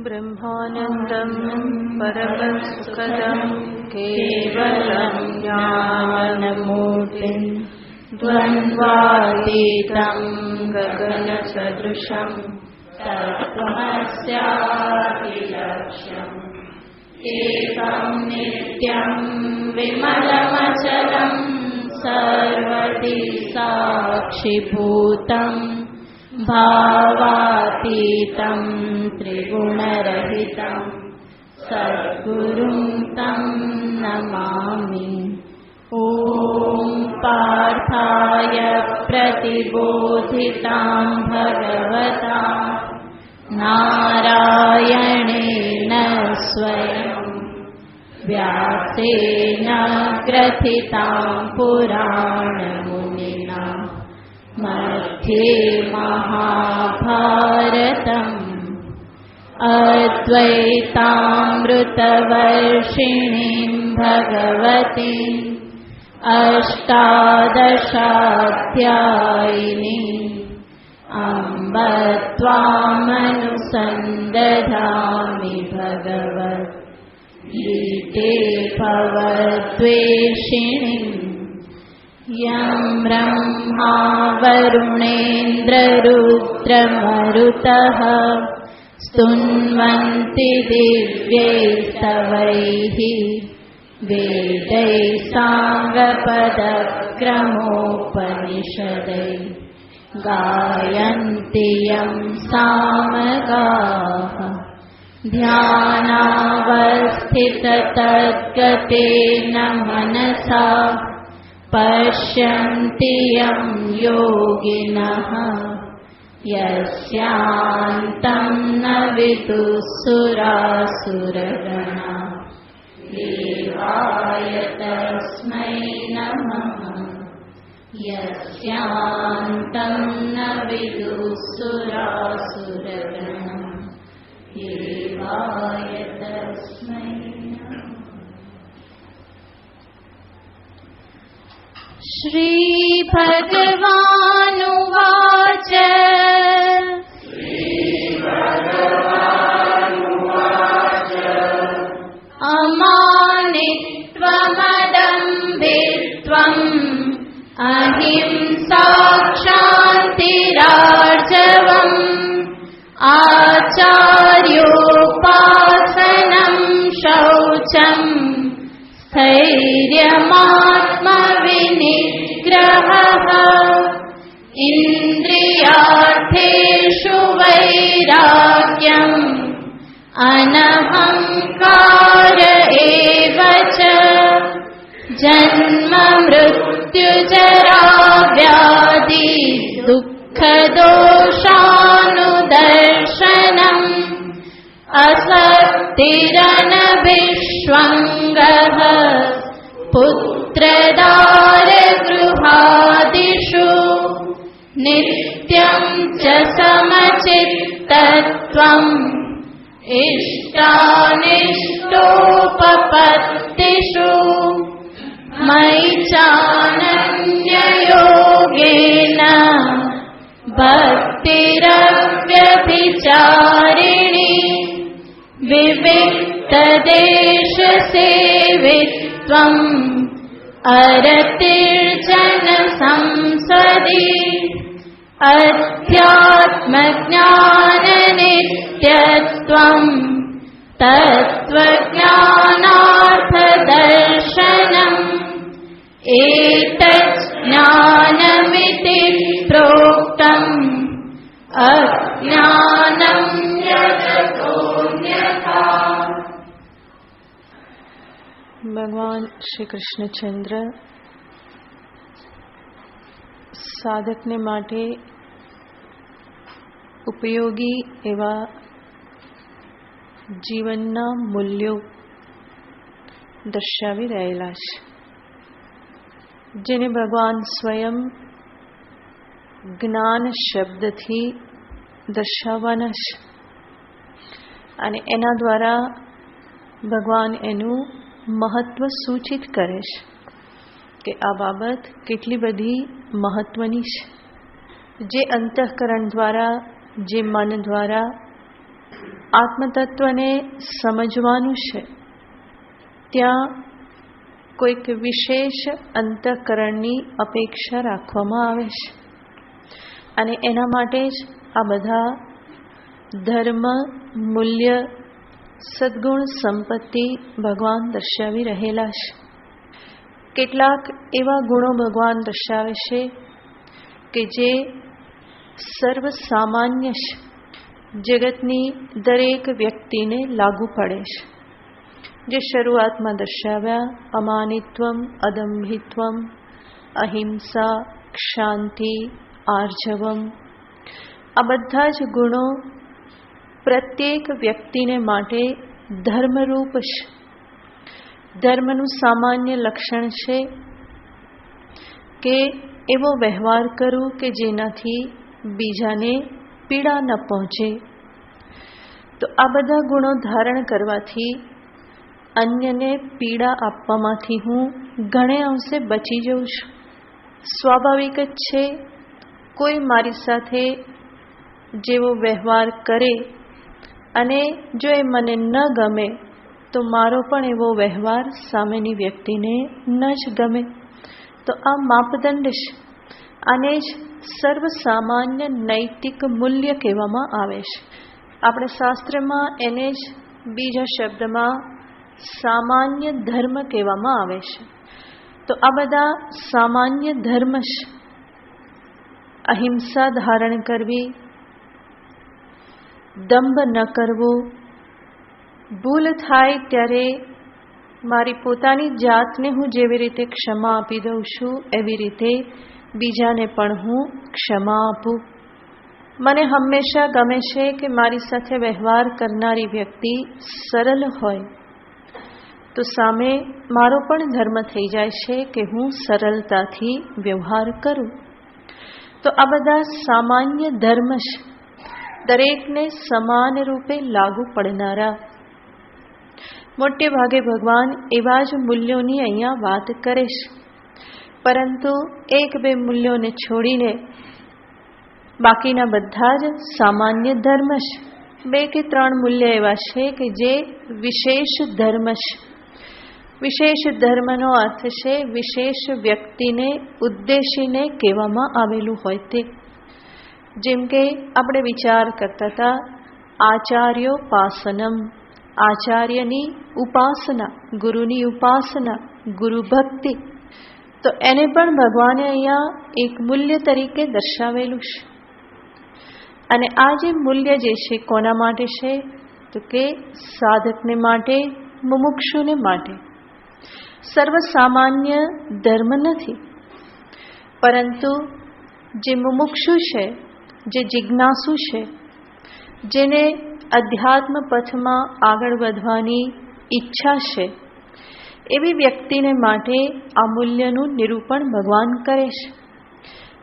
ब्रह्मानन्दं परमसुखदं केवलं ज्ञानमूर्तिं द्वन्द्वातीतं गगनसदृशं तत्त्वमस्यादिलक्ष्यम् एकं नित्यं विमलमचलं सर्वदि साक्षिभूतं भावातीतं त्रिगुणरहितं सद्गुरुं तं नमामि। ॐ पार्थाय प्रतिबोधितां भगवता नारायणेन स्वयं व्यासेन ग्रथितां पुराणमुनिना मध्ये महाभारतम् अद्वैतामृतवर्षिणीं भगवतीं अष्टादशाध्यायिनीं अम्ब त्वामनुसन्दधामि भगवद्गीते भवद्वेषिणीं यं ब्रह्मा वरुणेन्द्ररुद्रमरुतः स्तुन्वन्ति दिव्यैस्तवैः वेदैः साङ्गपदक्रमोपनिषदैः गायन्ति यं सामगाः ध्यानावस्थिततद्गतेन मनसा पश्यन्ति यं योगिनः यस्यान्तं न विदुःसुरासुरगणा देवाय तस्मै नमः यस्यान्तं न विदुःसुरासुरगणा देवाय तस्मै नमः। श्रीभगवानुवाच अमानित्वमदम्भित्वम् अहिंसाक्षान्तिरार्जवम् आचार्योपासनं शौचम् स्थैर्यमात्मविनिग्रहः इन्द्रियार्थेषु वैराग्यम् अनहंकार एव च जन्म मृत्युजरा व्याधि दुःखदोषानुदर्शनम् असक्तिरनभिष्वङ्गः पुत्रदारगृहादिषु नित्यं च समचित्तत्वम् इष्टानिष्टोपपत्तिषु मयि चानन्ययोगेन भक्तिरव्यभिचारिणी विविक्तदेशसेवित्वम् अरतिर्जनसंसदि अध्यात्मज्ञाननित्यत्वम् तत्त्वज्ञानार्थदर्शनम् एतत् ज्ञानमिति प्रोक्तम् अज्ञानं यततोऽन्यथा। ભગવાન શ્રી કૃષ્ણચંદ્ર સાધકને માટે ઉપયોગી એવા જીવનના મૂલ્યો દર્શાવી રહેલા છે, જેને ભગવાન સ્વયં જ્ઞાન શબ્દથી દર્શાવવાના છે અને એના દ્વારા ભગવાન એનું મહત્વ સૂચિત કરે છે કે આ બાબત કેટલી બધી મહત્વની છે, જે અંતઃકરણ દ્વારા જે મન દ્વારા આત્મતત્વને સમજવાનું છે, ત્યાં કોઈક વિશેષ અંતઃકરણની અપેક્ષા રાખવામાં આવે છે. અને એના માટે જ આ બધા ધર્મ, મૂલ્ય, સદ્ગુણ, સંપત્તિ ભગવાન દર્શાવી રહેલા છે. કેટલાક એવા ગુણો ભગવાન દર્શાવે છે કે જે સર્વસામાન્ય છે, જગતની દરેક વ્યક્તિને લાગુ પડે છે. જે શરૂઆતમાં દર્શાવ્યા, અમાનિત્વમ, અદંભિત્વમ, અહિંસા, શાંતિ, આર્જવમ, આ બધા જ ગુણો પ્રત્યેક વ્યક્તિને માટે ધર્મરૂપ છે. ધર્મનું સામાન્ય લક્ષણ છે કે એવો વ્યવહાર કરવું કે જેનાથી બીજાને પીડા ન પહોંચે. તો આ બધા ગુણો ધારણ કરવાથી અન્યને પીડા આપવામાંથી હું ઘણે અંશે બચી જઉં છું. સ્વાભાવિક જ છે, કોઈ મારી સાથે જેવો વ્યવહાર કરે અને જો એ મને ન ગમે તો મારો પણ એવો વ્યવહાર સામેની વ્યક્તિને ન જ ગમે. તો આ માપદંડ છે. આને જ સર્વસામાન્ય નૈતિક મૂલ્ય કહેવામાં આવે છે. આપણે શાસ્ત્રમાં એને જ બીજા શબ્દમાં સામાન્ય ધર્મ કહેવામાં આવે છે. તો આ બધા સામાન્ય ધર્મ છે. અહિંસા ધારણ કરવી, દંભ ન કરવો, ભૂલ થાય ત્યારે મારી પોતાની જાતને હું જેવી રીતે ક્ષમા આપી દઉં છું એવી રીતે બીજાને પણ હું ક્ષમા આપું. મને હંમેશા ગમે છે કે મારી સાથે વ્યવહાર કરનારી વ્યક્તિ સરળ હોય. તો સામે મારો પણ ધર્મ થઈ જાય છે કે હું સરળતાથી વ્યવહાર કરું. તો આ બધા સામાન્ય ધર્મ છે, દરેકને સમાન રૂપે લાગુ પડનારા. મોટે ભાગે ભગવાન એવા જ મૂલ્યોની અહીંયા વાત કરે છે. પરંતુ એક બે મૂલ્યોને છોડીને બાકીના બધા જ સામાન્ય ધર્મ છે. 2 કે 3 મૂલ્ય એવા છે કે જે વિશેષ ધર્મ છે. વિશેષ ધર્મનો અર્થ છે વિશેષ વ્યક્તિને ઉદ્દેશીને કહેવામાં આવેલું હોય તે. જેમ કે આપણે વિચાર કરતા હતા, આચાર્યોપાસનમ, આચાર્યની ઉપાસના, ગુરુની ઉપાસના, ગુરુ ભક્તિ. તો એને પણ ભગવાને અહીંયા એક મૂલ્ય તરીકે દર્શાવેલું છે. અને આ જે મૂલ્ય જે છે કોના માટે છે? તો કે સાધકને માટે, મુમુક્ષુને માટે. સર્વસામાન્ય ધર્મ નથી, પરંતુ જે મુમુક્ષુ છે, જે જિજ્ઞાસુ છે, જેને અધ્યાત્મ પથમાં આગળ વધવાની ઈચ્છા છે, એવી વ્યક્તિને માટે આ મૂલ્યનું નિરૂપણ ભગવાન કરે છે.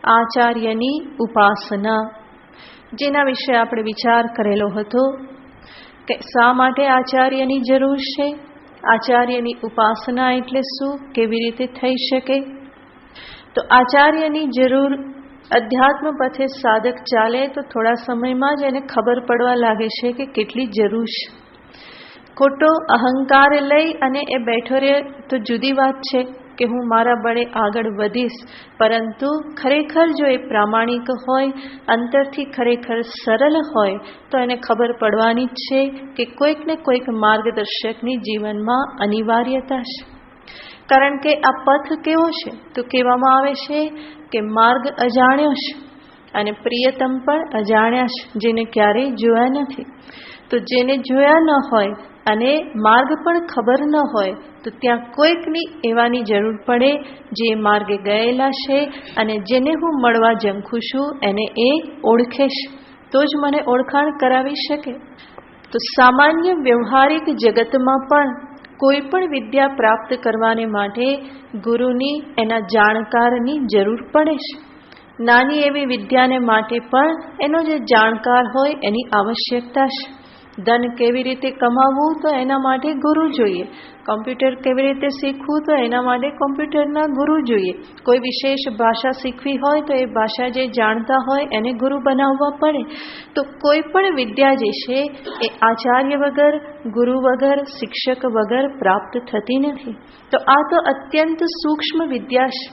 આચાર્યની ઉપાસના, જેના વિશે આપણે વિચાર કરેલો હતો કે શા માટે આચાર્યની જરૂર છે, આચાર્યની ઉપાસના એટલે શું, કેવી રીતે થઈ શકે. તો આચાર્યની જરૂર, અધ્યાત્મ પથે સાધક ચાલે તો થોડા સમયમાં જ એને ખબર પડવા લાગે છે કે કેટલી જરૂર છે. ખોટો અહંકાર લઈ અને એ બેઠો રહે તો જુદી વાત છે કે હું મારા બળે આગળ વધીશ, પરંતુ ખરેખર જો એ પ્રામાણિક હોય, અંતરથી ખરેખર સરળ હોય તો એને ખબર પડવાની જ છે કે કોઈક ને કોઈક માર્ગદર્શકની જીવનમાં અનિવાર્યતા છે. કારણ કે આ પથ કેવો છે? તો કહેવામાં આવે છે કે માર્ગ અજાણ્યો છે અને પ્રિયતમ પણ અજાણ્યા છે, જેને ક્યારેય જોયા નથી. તો જેને જોયા ન હોય અને માર્ગ પણ ખબર ન હોય તો ત્યાં કોઈકની એવાની જરૂર પડે જે માર્ગે ગયેલા છે અને જેને હું મળવા ઝંખું છું એને એ ઓળખે છે, તો જ મને ઓળખાણ કરાવી શકે. તો સામાન્ય વ્યવહારિક જગતમાં પણ કોઈ પણ વિદ્યા પ્રાપ્ત કરવાને માટે ગુરુની, એના જાણકારની જરૂર પડે છે. નાની એવી વિદ્યાને માટે પણ એનો જે જાણકાર હોય એની આવશ્યકતા છે. ધન કેવી રીતે કમાવવું તો એના માટે ગુરુ જોઈએ. કોમ્પ્યુટર કેવી રીતે શીખવું તો એના માટે કોમ્પ્યુટરના ગુરુ જોઈએ. કોઈ વિશેષ ભાષા શીખવી હોય તો એ ભાષા જે જાણતા હોય એને ગુરુ બનાવવા પડે. તો કોઈ પણ વિદ્યા જે છે એ આચાર્ય વગર, ગુરુ વગર, શિક્ષક વગર પ્રાપ્ત થતી નથી. તો આ તો અત્યંત સૂક્ષ્મ વિદ્યા છે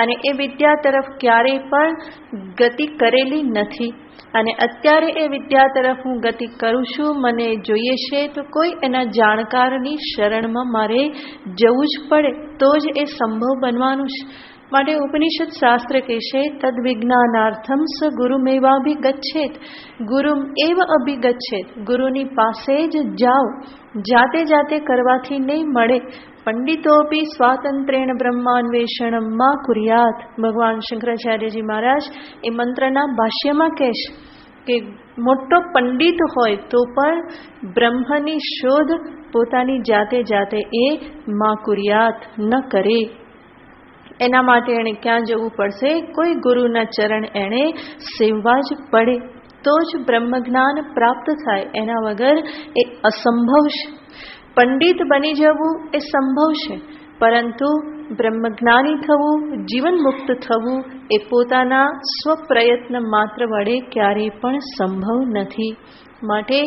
અને એ વિદ્યા તરફ ક્યારેય પણ ગતિ કરેલી નથી. અને અત્યારે એ વિદ્યા તરફ હું ગતિ કરું છું, મને જોઈએ છે તો કોઈ એના જાણકારની શરણમાં મારે જવું જ પડે તો જ એ સંભવ બનવાનું છે. માટે ઉપનિષદ શાસ્ત્ર કહેશે તદ વિજ્ઞાનાર્થમ સ ગુરુમેવાભિગચ્છેત. ગુરુમ એવ અભિગચ્છેત. ગુરુની પાસે જ જાઓ. જાતે જાતે કરવાથી નહીં મળે. પંડિતોપી સ્વાતંત્રેણ બ્રહ્માન્વેષણમ માં કુર્યાત. ભગવાન શંકરાચાર્યજી મહારાજ એ મંત્રના ભાષ્યમાં કહેશે કે મોટો પંડિત હોય તો પણ બ્રહ્મની શોધ પોતાની જાતે જાતે એ માં કુર્યાત ન કરે. એના માટે એણે ક્યાં જવું પડશે? કોઈ ગુરુના ચરણ એણે સેવવા જ પડે તો જ બ્રહ્મ જ્ઞાન પ્રાપ્ત થાય. એના વગર એ અસંભવ છે. પંડિત બની જવું એ સંભવ છે, પરંતુ બ્રહ્મજ્ઞાની થવું, જીવન મુક્ત થવું એ પોતાના સ્વપ્રયત્ન માત્ર વડે ક્યારેય પણ સંભવ નથી. માટે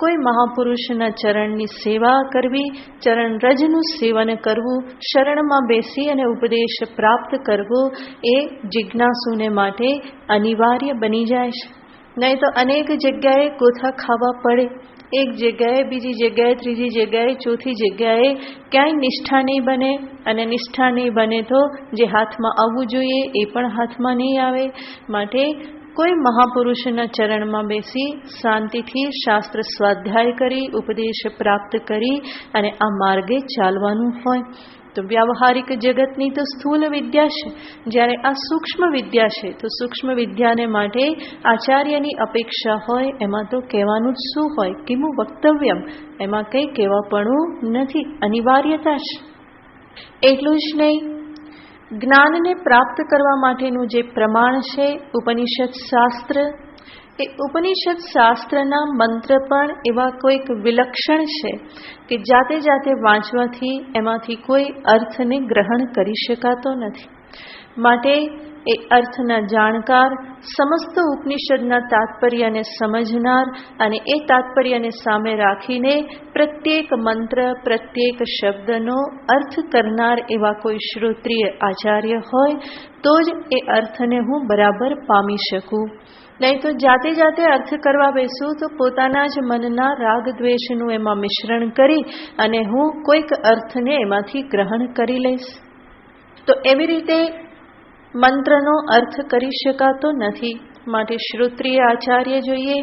કોઈ મહાપુરુષના ચરણની સેવા કરવી, ચરણ રજનું સેવન કરવું, શરણમાં બેસી અને ઉપદેશ પ્રાપ્ત કરવો એ જિજ્ઞાસુને માટે અનિવાર્ય બની જાય છે. નહીં તો અનેક જગ્યાએ કોથા ખાવા પડે. એક જગ્યાએ, બીજી જગ્યાએ, ત્રીજી જગ્યાએ, ચોથી જગ્યાએ ક્યાંય નિષ્ઠા નહીં બને. અને નિષ્ઠા નહીં બને તો જે હાથમાં આવવું જોઈએ એ પણ હાથમાં નહીં આવે. માટે કોઈ મહાપુરુષના ચરણમાં બેસી શાંતિથી શાસ્ત્ર સ્વાધ્યાય કરી, ઉપદેશ પ્રાપ્ત કરી અને આ માર્ગે ચાલવાનું હોય. તો વ્યાવહારિક જગતની તો સ્થૂલ વિદ્યા છે. જ્યારે આ સૂક્ષ્મ વિદ્યા છે તો સૂક્ષ્મ વિદ્યાને માટે આચાર્યની અપેક્ષા હોય. એમાં તો કહેવાનું જ શું હોય? કિમુ વક્તવ્યમ. એમાં કંઈ કહેવાપણું નથી, અનિવાર્યતા છે. એટલું જ નહીં, જ્ઞાનને પ્રાપ્ત કરવા માટેનું જે પ્રમાણ છે ઉપનિષદ શાસ્ત્ર, એ ઉપનિષદ શાસ્ત્રના મંત્ર પણ એવા કોઈક વિલક્ષણ છે કે જાતે જાતે વાંચવાથી એમાંથી કોઈ અર્થને ગ્રહણ કરી શકાતો નથી. માટે એ અર્થના જાણકાર, સમસ્ત ઉપનિષદના તાત્પર્યને સમજનાર અને એ તાત્પર્યને સામે રાખીને પ્રત્યેક મંત્ર, પ્રત્યેક શબ્દનો અર્થ કરનાર એવા કોઈ શ્રોત્રિય આચાર્ય હોય તો જ એ અર્થને હું બરાબર પામી શકું. નહીં તો જાતે જાતે અર્થ કરવા બેસું તો પોતાના જ મનના રાગ દ્વેષનું એમાં મિશ્રણ કરી અને હું કોઈક અર્થને એમાંથી ગ્રહણ કરી લઈશ. તો એવી રીતે મંત્રનો અર્થ કરી શકાતો નથી. માટે શ્રોત્રિય આચાર્ય જોઈએ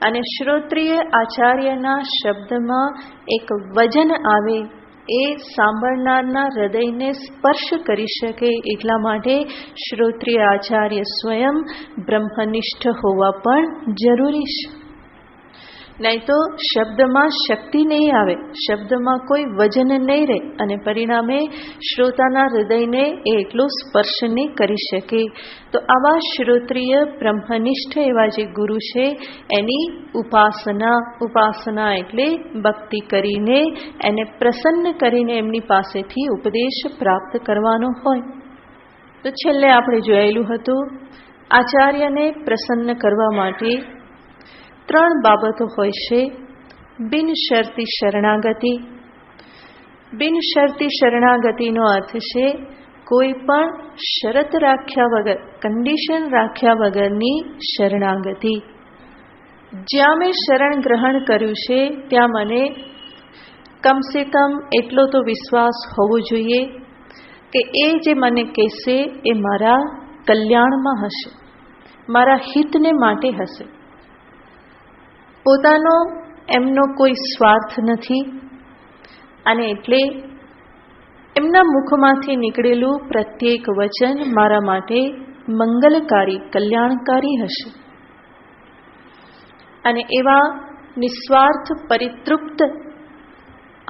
અને શ્રોત્રિય આચાર્યના શબ્દમાં એક વજન આવે, એ સાંભળનારના હૃદયને સ્પર્શ કરી શકે. એટલા માટે શ્રોત્રિય આચાર્ય સ્વયં બ્રહ્મનિષ્ઠ હોવા પણ જરૂરી છે. નહીં તો શબ્દમાં શક્તિ નહીં આવે, શબ્દમાં કોઈ વજન નહીં રહે અને પરિણામે શ્રોતાના હૃદયને એટલો સ્પર્શ નહીં કરી શકે. તો આવા શ્રોત્રિય બ્રહ્મનિષ્ઠ એવા જે ગુરુ છે એની ઉપાસના એટલે ભક્તિ કરીને એને પ્રસન્ન કરીને એમની પાસેથી ઉપદેશ પ્રાપ્ત કરવાનો હોય. તો છેલ્લે આપણે જોયેલું હતું, આચાર્યને પ્રસન્ન કરવા માટે 3 બાબતો હોય છે. બિનશરતી શરણાગતિ. બિનશરતી શરણાગતિનો અર્થ છે કોઈ પણ શરત રાખ્યા વગર, કન્ડિશન રાખ્યા વગરની શરણાગતિ. જ્યાં મેં શરણ ગ્રહણ કર્યું છે ત્યાં મને કમસે કમ એટલો તો વિશ્વાસ હોવો જોઈએ કે એ જે મને કહેશે એ મારા કલ્યાણમાં હશે, મારા હિતને માટે હશે. પોતાનો એમનો કોઈ સ્વાર્થ નથી અને એટલે એમના મુખમાંથી નીકળેલું પ્રત્યેક વચન મારા માટે મંગલકારી, કલ્યાણકારી હશે. અને એવા નિસ્વાર્થ, પરિતૃપ્ત,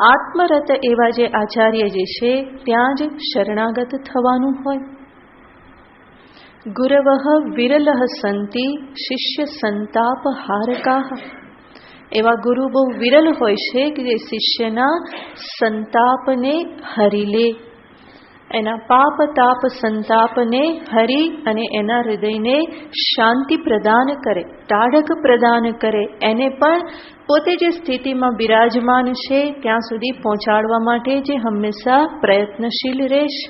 આત્મરત એવા જે આચાર્ય જે છે ત્યાં જ શરણાગત થવાનું હોય. ગુરવઃ વિરલઃ સંતિ શિષ્ય સંતાપ હારકાઃ. એવા ગુરુ બહુ વિરલ હોય છે કે જે શિષ્યના સંતાપને હરી લે, એના પાપ તાપ સંતાપને હરી અને એના હૃદયને શાંતિ પ્રદાન કરે, ટાઢક પ્રદાન કરે, એને પણ પોતે જે સ્થિતિમાં બિરાજમાન છે ત્યાં સુધી પહોંચાડવા માટે જે હંમેશા પ્રયત્નશીલ રહેશે.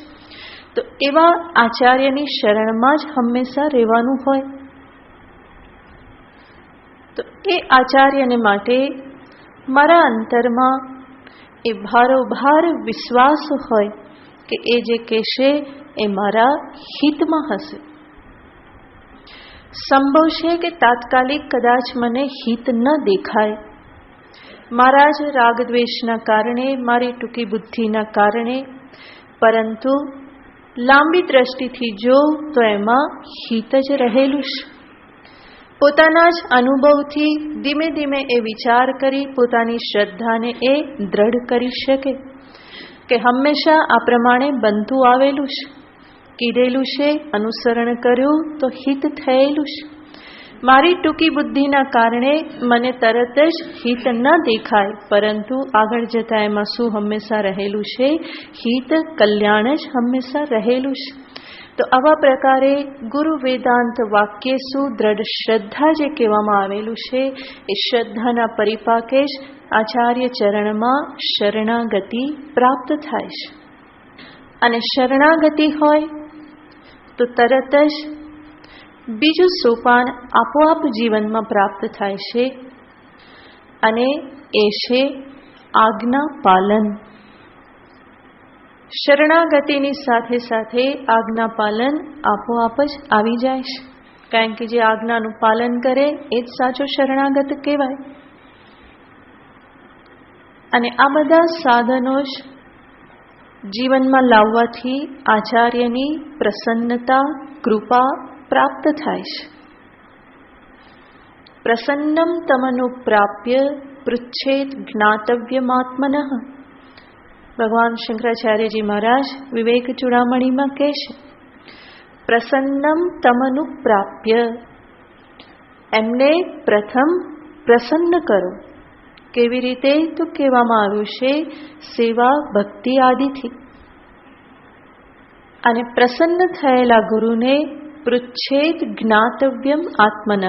તો એવા આચાર્યની શરણમાં જ હંમેશા રહેવાનું હોય. તો એ આચાર્યને માટે મારા અંતરમાં એ ભારોભાર વિશ્વાસ હોય કે એ જે કહેશે એ મારા હિતમાં હશે. સંભવ છે કે તાત્કાલિક કદાચ મને હિત ન દેખાય, મારા જ રાગદ્વેષના કારણે, મારી ટૂંકી બુદ્ધિના કારણે, પરંતુ લાંબી દ્રષ્ટિથી જો તો એમાં હિત જ રહેલું છે. પોતાના જ અનુભવથી ધીમે ધીમે એ વિચાર કરી પોતાની શ્રદ્ધાને એ દ્રઢ કરી શકે કે હંમેશા આ પ્રમાણે બનતું આવેલું છે, કીધેલું છે, અનુસરણ કર્યું તો હિત થયેલું છે. મારી ટૂંકી બુદ્ધિના કારણે મને તરત જ હિત ન દેખાય, પરંતુ આગળ જતા એમાં શું હંમેશા રહેલું છે? હિત, કલ્યાણ જ હંમેશા રહેલું છે. તો આવા પ્રકારે ગુરુ વેદાંત વાક્ય સુદ્રઢ શ્રદ્ધા જે કહેવામાં આવેલું છે એ શ્રદ્ધાના પરિપાકે જ આચાર્ય ચરણમાં શરણાગતિ પ્રાપ્ત થાય છે. અને શરણાગતિ હોય તો તરત જ બીજું સોપાન આપોઆપ જીવનમાં પ્રાપ્ત થાય છે, અને એ છે આજ્ઞા પાલન. શરણાગતિની સાથે સાથે આજ્ઞા પાલન આપોઆપ જ આવી જાય છે, કારણ કે જે આજ્ઞાનું પાલન કરે એ જ સાચો શરણાગત કહેવાય. અને આ બધા સાધનો જ જીવનમાં લાવવાથી આચાર્યની પ્રસન્નતા, કૃપા પ્રાપ્ત થાય છે. પ્રસન્નમ તમનુપ્રાપ્ય પૃચ્છેદ જ્ઞાતવ્યમાત્મનઃ. ભગવાન શંકરાચાર્યજી મહારાજ વિવેક ચૂડામણીમાં કહે છે, પ્રસન્નમ તમનુપ્રાપ્ય, એમને પ્રથમ પ્રસન્ન કરો. કેવી રીતે? તો કહેવામાં આવ્યું છે સેવા ભક્તિ આદિથી. અને પ્રસન્ન થયેલા ગુરુને પૃચ્છેદ જ્ઞાતવ્યમ આત્મનઃ,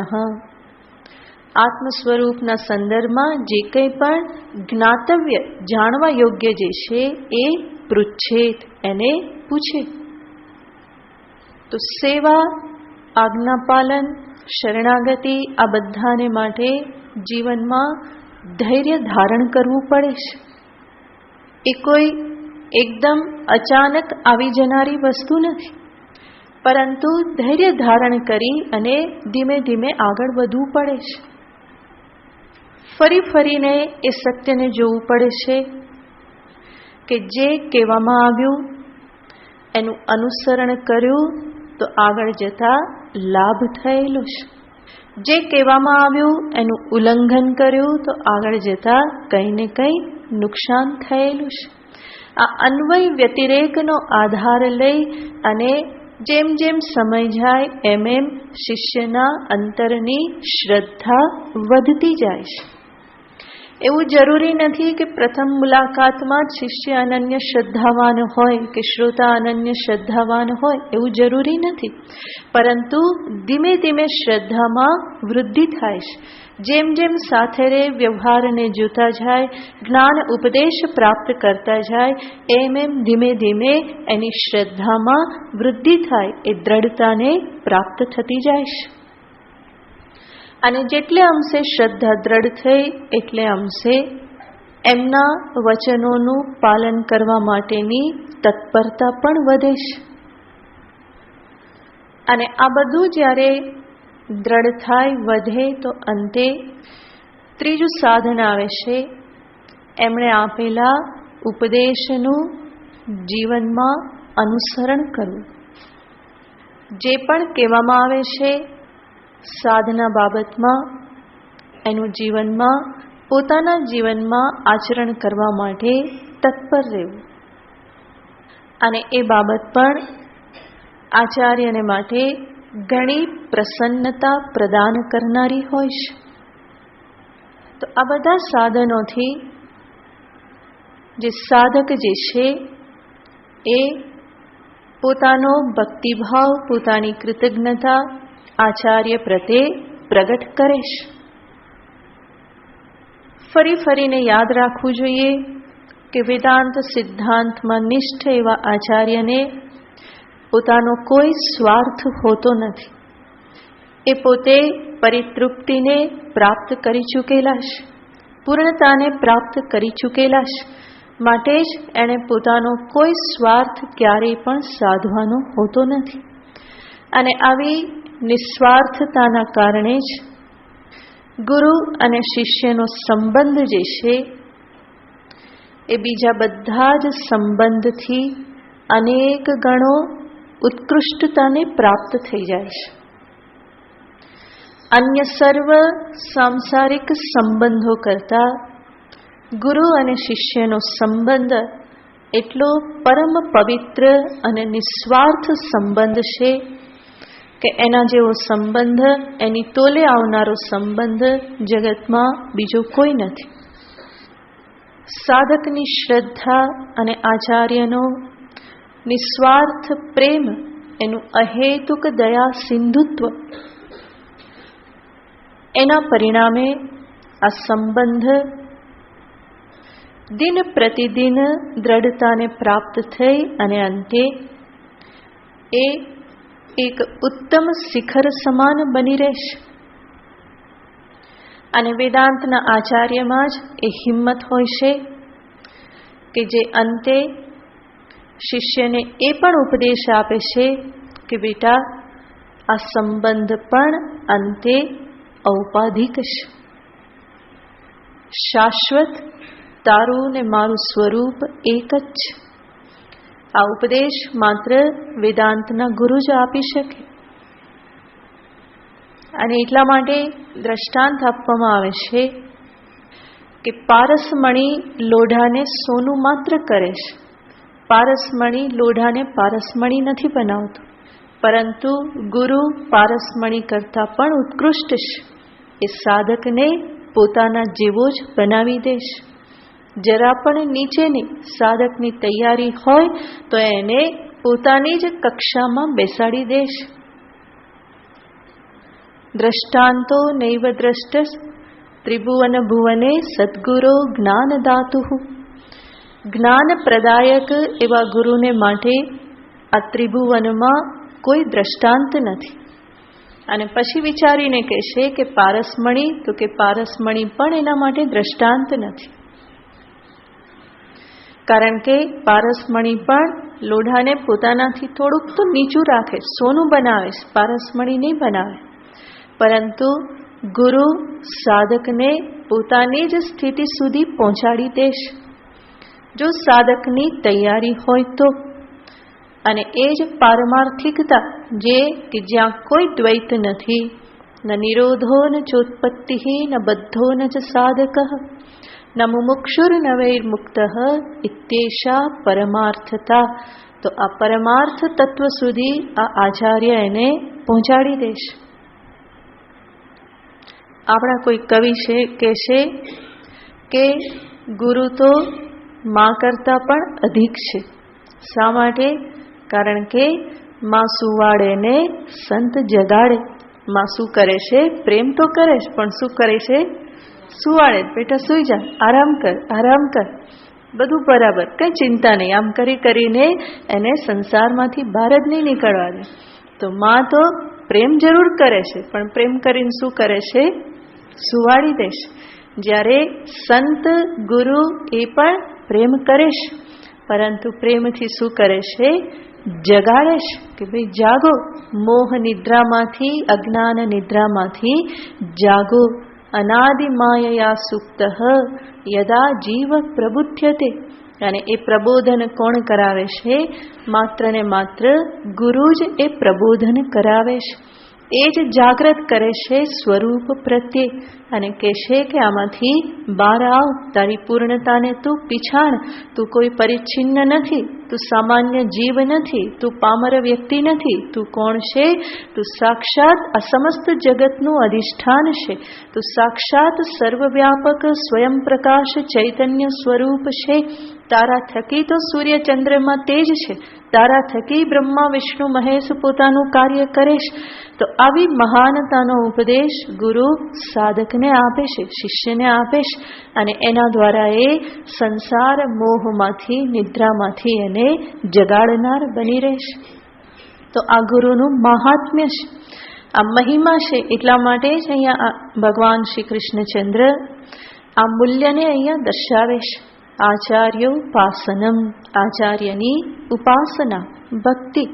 આત્મ સ્વરૂપના સંદર્ભમાં જે કંઈ પણ જ્ઞાતવ્ય, જાણવા યોગ્ય જે છે એ પૃચ્છેદ, એને પૂછે. તો સેવા, આજ્ઞાપાલન, શરણાગતિ આ બધાને માટે જીવનમાં ધૈર્ય ધારણ કરવું પડે છે. એ કોઈ એકદમ અચાનક આવી જનારી વસ્તુ નથી, પરંતુ ધૈર્ય ધારણ કરી અને ધીમે ધીમે આગળ વધવું પડે છે. ફરી ફરીને એ સત્યને જોવું પડે છે કે જે કહેવામાં આવ્યું એનું અનુસરણ કર્યું તો આગળ જતા લાભ થયેલો છે. જે કહેવામાં આવ્યું એનું ઉલ્લંઘન કર્યું તો આગળ જતા કંઈ ને કંઈ નુકસાન થયેલું છે. આ અન્વય વ્યતિરેકનો આધાર લઈ અને જેમ જેમ સમય જાય એમ એમ શિષ્યના અંતરની શ્રદ્ધા વધતી જાય છે. એવું જરૂરી નથી કે પ્રથમ મુલાકાતમાં જ શિષ્ય અનન્ય શ્રદ્ધાવાન હોય કે શ્રોતા અનન્ય શ્રદ્ધાવાન હોય, એવું જરૂરી નથી. પરંતુ ધીમે ધીમે શ્રદ્ધામાં વૃદ્ધિ થાય છે. જેમ જેમ સાથે વ્યવહારને જોતા જાય, જ્ઞાન ઉપદેશ પ્રાપ્ત કરતા જાય, એમ એમ ધીમે ધીમે એની શ્રદ્ધામાં વૃદ્ધિ થાય, એ દ્રઢતાને પ્રાપ્ત થતી જાય છે. અને જેટલે અંશે શ્રદ્ધા દ્રઢ થઈ એટલે અંશે એમના વચનોનું પાલન કરવા માટેની તત્પરતા પણ વધે છે. અને આ બધું જ્યારે દ્રઢ થાય, વધે, તો અંતે ત્રીજું સાધન આવે છે, એમણે આપેલા ઉપદેશનું જીવનમાં અનુસરણ કરવું. જે પણ કહેવામાં આવે છે સાધના બાબતમાં, એનું જીવનમાં, પોતાના જીવનમાં આચરણ કરવા માટે તત્પર રહેવું. અને એ બાબત પણ આચાર્યને માટે ઘણી પ્રસન્નતા પ્રદાન કરનારી હોય છે. તો આ બધા સાધનોથી જે સાધક જે છે એ પોતાનો ભક્તિભાવ, પોતાની કૃતજ્ઞતા આચાર્ય પ્રત્યે પ્રગટ કરે છે. ફરી ફરીને યાદ રાખવું જોઈએ કે વેદાંત સિદ્ધાંતમાં નિષ્ઠ એવા આચાર્યને પોતાનો કોઈ સ્વાર્થ હોતો નથી. એ પોતે પરિતૃપ્તિને પ્રાપ્ત કરી ચૂકેલા છે, પૂર્ણતાને પ્રાપ્ત કરી ચૂકેલા છે. માટે જ એણે પોતાનો કોઈ સ્વાર્થ ક્યારેય પણ સાધવાનો હોતો નથી. અને આવી નિસ્વાર્થતાના કારણે જ ગુરુ અને શિષ્યનો સંબંધ જે છે એ બીજા બધા જ સંબંધથી અનેક ગણો ઉત્કૃષ્ટતાને પ્રાપ્ત થઈ જાય છે. અન્ય સર્વ સાંસારિક સંબંધો કરતા ગુરુ અને શિષ્યનો સંબંધ એટલો પરમ પવિત્ર અને નિસ્વાર્થ સંબંધ છે કે એના જેવો સંબંધ, એની તોલે આવનારો સંબંધ જગતમાં બીજો કોઈ નથી. સાધકની શ્રદ્ધા અને આચાર્યનો નિસ્વાર્થ પ્રેમ, એનું અહેતુક દયા સિંધુત્વ, એના પરિણામે આ સંબંધ દિન પ્રતિદિન દ્રઢતાને પ્રાપ્ત થઈ અને અંતે એ એક ઉત્તમ શિખર સમાન બની રહેશે. અને વેદાંતના આચાર્યમાં જ એ હિંમત હોય છે કે જે અંતે શિષ્યને એ પણ ઉપદેશ આપે છે કે બેટા, આ સંબંધ પણ અંતે ઔપાધિક છે. શાશ્વત તારું ને મારું સ્વરૂપ એક જ છે. આ ઉપદેશ માત્ર વેદાંતના ગુરુ જ આપી શકે. અને એટલા માટે દ્રષ્ટાંત આપવામાં આવે છે કે પારસમણી લોઢાને સોનું માત્ર કરે છે. પારસમણી લોઢાને પારસમણી નથી બનાવતો, પરંતુ ગુરુ પારસમણી કરતાં પણ ઉત્કૃષ્ટ છે. એ સાધકને પોતાના જેવો જ બનાવી દેશ. જરા પણ નીચેની સાધકની તૈયારી હોય તો એને પોતાની જ કક્ષામાં બેસાડી દેશ. દ્રષ્ટાંતો નૈવ દ્રષ્ટસ ત્રિભુવન ભુવને સદ્ગુરો જ્ઞાનદાતુ. જ્ઞાન પ્રદાયક એવા ગુરુને માટે આ ત્રિભુવનમાં કોઈ દ્રષ્ટાંત નથી. અને પછી વિચારીને કહેશે કે પારસમણી, તો કે પારસમણી પણ એના માટે દ્રષ્ટાંત નથી. કારણ કે પારસમણી પણ લોઢાને પોતાનાથી થોડુંક તો નીચું રાખે, સોનું બનાવે, પારસમણી નહીં બનાવે. પરંતુ ગુરુ સાધકને પોતાની જ સ્થિતિ સુધી પહોંચાડી દેશે, જો સાધકની તૈયારી હોય તો. અને એ જ પારમાર્થિકતા, જે કે જ્યાં કોઈ દ્વૈત નથી, ન નિરોધો ન ચોત્પત્તિ ન બધ્ધો ન ચ સાધક ન મુમુક્ષુર ન વૈર્મુક્ત ઇત્યેષા પરમાર્થતા. તો આ પરમાર્થ તત્વ સુધી આ આચાર્ય એને પહોંચાડી દેશે. આપણા કોઈ કવિ છે કે છે કે ગુરુ તો માં કરતાં પણ અધિક છે. શા માટે? કારણ કે માં સુવાડે ને સંત જગાડે. માં શું કરે છે? પ્રેમ તો કરે છે, પણ શું કરે છે? સુવાડે. બેટા સુઈ જા, આરામ કર, આરામ કર, બધું બરાબર, કઈ ચિંતા નહીં, આમ કરી કરીને એને સંસારમાંથી બહાર જ નહીં નીકળવા દે. તો માં તો પ્રેમ જરૂર કરે છે, પણ પ્રેમ કરીને શું કરે છે? સુવાડી દેશ. જ્યારે સંત ગુરુ એ પણ પ્રેમ કરે છે, પરંતુ પ્રેમથી શું કરે છે? જગાડે છે કે ભાઈ જાગો, મોહ નિદ્રામાંથી, અજ્ઞાન નિદ્રામાંથી જાગો. અનાદિ માયયા સુપ્ત યદા જીવ પ્રબુધ્યતે. અને એ પ્રબોધન કોણ કરાવે છે? માત્ર ને માત્ર ગુરુ જ એ પ્રબોધન કરાવે છે. એ જ જાગૃત કરે છે સ્વરૂપ પ્રત્યે અને કહેશે કે આમાંથી બહાર આવ, તારી પૂર્ણતાને તું પીછાણ, તું કોઈ પરિચ્છિન્ન નથી, તું સામાન્ય જીવ નથી, તું પામર વ્યક્તિ નથી. તું કોણ છે? તું સાક્ષાત આ સમસ્ત જગતનું અધિષ્ઠાન છે. તું સાક્ષાત સર્વવ્યાપક સ્વયં પ્રકાશ ચૈતન્ય સ્વરૂપ છે. તારા થકી તો સૂર્ય ચંદ્રમાં તેજ છે. તારા થકી બ્રહ્મા વિષ્ણુ મહેશ પોતાનું કાર્ય કરે છે. તો આવી મહાનતાનો ઉપદેશ ગુરુ સાધકને આપે છે, શિષ્યને આપે છે, અને એના દ્વારા એ સંસાર મોહમાંથી, નિદ્રામાંથી એને જગાડનાર બની રહેશે. તો આ ગુરુનું મહાત્મ્ય છે, આ મહિમા છે. એટલા માટે જ અહીંયા ભગવાન શ્રી કૃષ્ણચંદ્ર આ મૂલ્યને અહીંયા દર્શાવે છે. આચાર્યોપાસનમ, આચાર્યની ઉપાસના, ભક્તિ.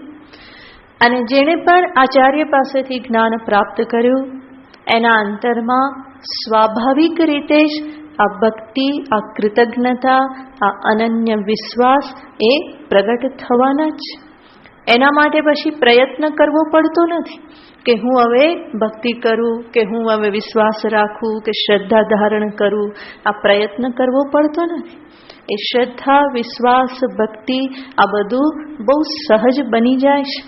અને જેણે પણ આચાર્ય પાસેથી જ્ઞાન પ્રાપ્ત કર્યું એના અંતરમાં સ્વાભાવિક રીતે જ આ ભક્તિ, આ કૃતજ્ઞતા, આ અનન્ય વિશ્વાસ એ પ્રગટ થવાના જ. એના માટે પછી પ્રયત્ન કરવો પડતો નથી કે હું હવે ભક્તિ કરું, કે હું હવે વિશ્વાસ રાખું, કે શ્રદ્ધા ધારણ કરું. આ પ્રયત્ન કરવો પડતો નથી. એ શ્રદ્ધા, વિશ્વાસ, ભક્તિ આ બધું બહુ સહજ બની જાય છે.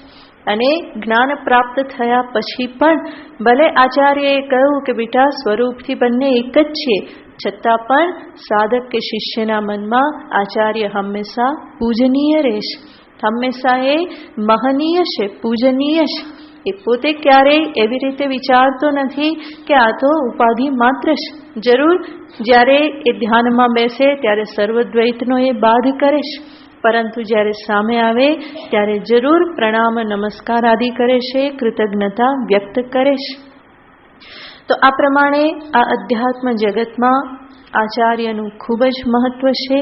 અને જ્ઞાન પ્રાપ્ત થયા પછી પણ ભલે આચાર્યએ કહ્યું કે બેટા સ્વરૂપથી બંને એક જ છીએ, છતાં પણ સાધક કે શિષ્યના મનમાં આચાર્ય હંમેશા પૂજનીય રહેશે, હંમેશા એ મહનીય છે, પૂજનીય છે. એ પોતે ક્યારેય એવી રીતે વિચારતો નથી કે આ તો ઉપાધિ માત્ર છે. જરૂર જ્યારે એ ધ્યાનમાં બેસે ત્યારે સર્વદ્વૈતનો એ બાધ કરે છે, પરંતુ જ્યારે સામે આવે ત્યારે જરૂર પ્રણામ નમસ્કાર આદિ કરે છે, કૃતજ્ઞતા વ્યક્ત કરે છે. તો આ પ્રમાણે આ અધ્યાત્મ જગતમાં આચાર્યનું ખૂબ જ મહત્વ છે.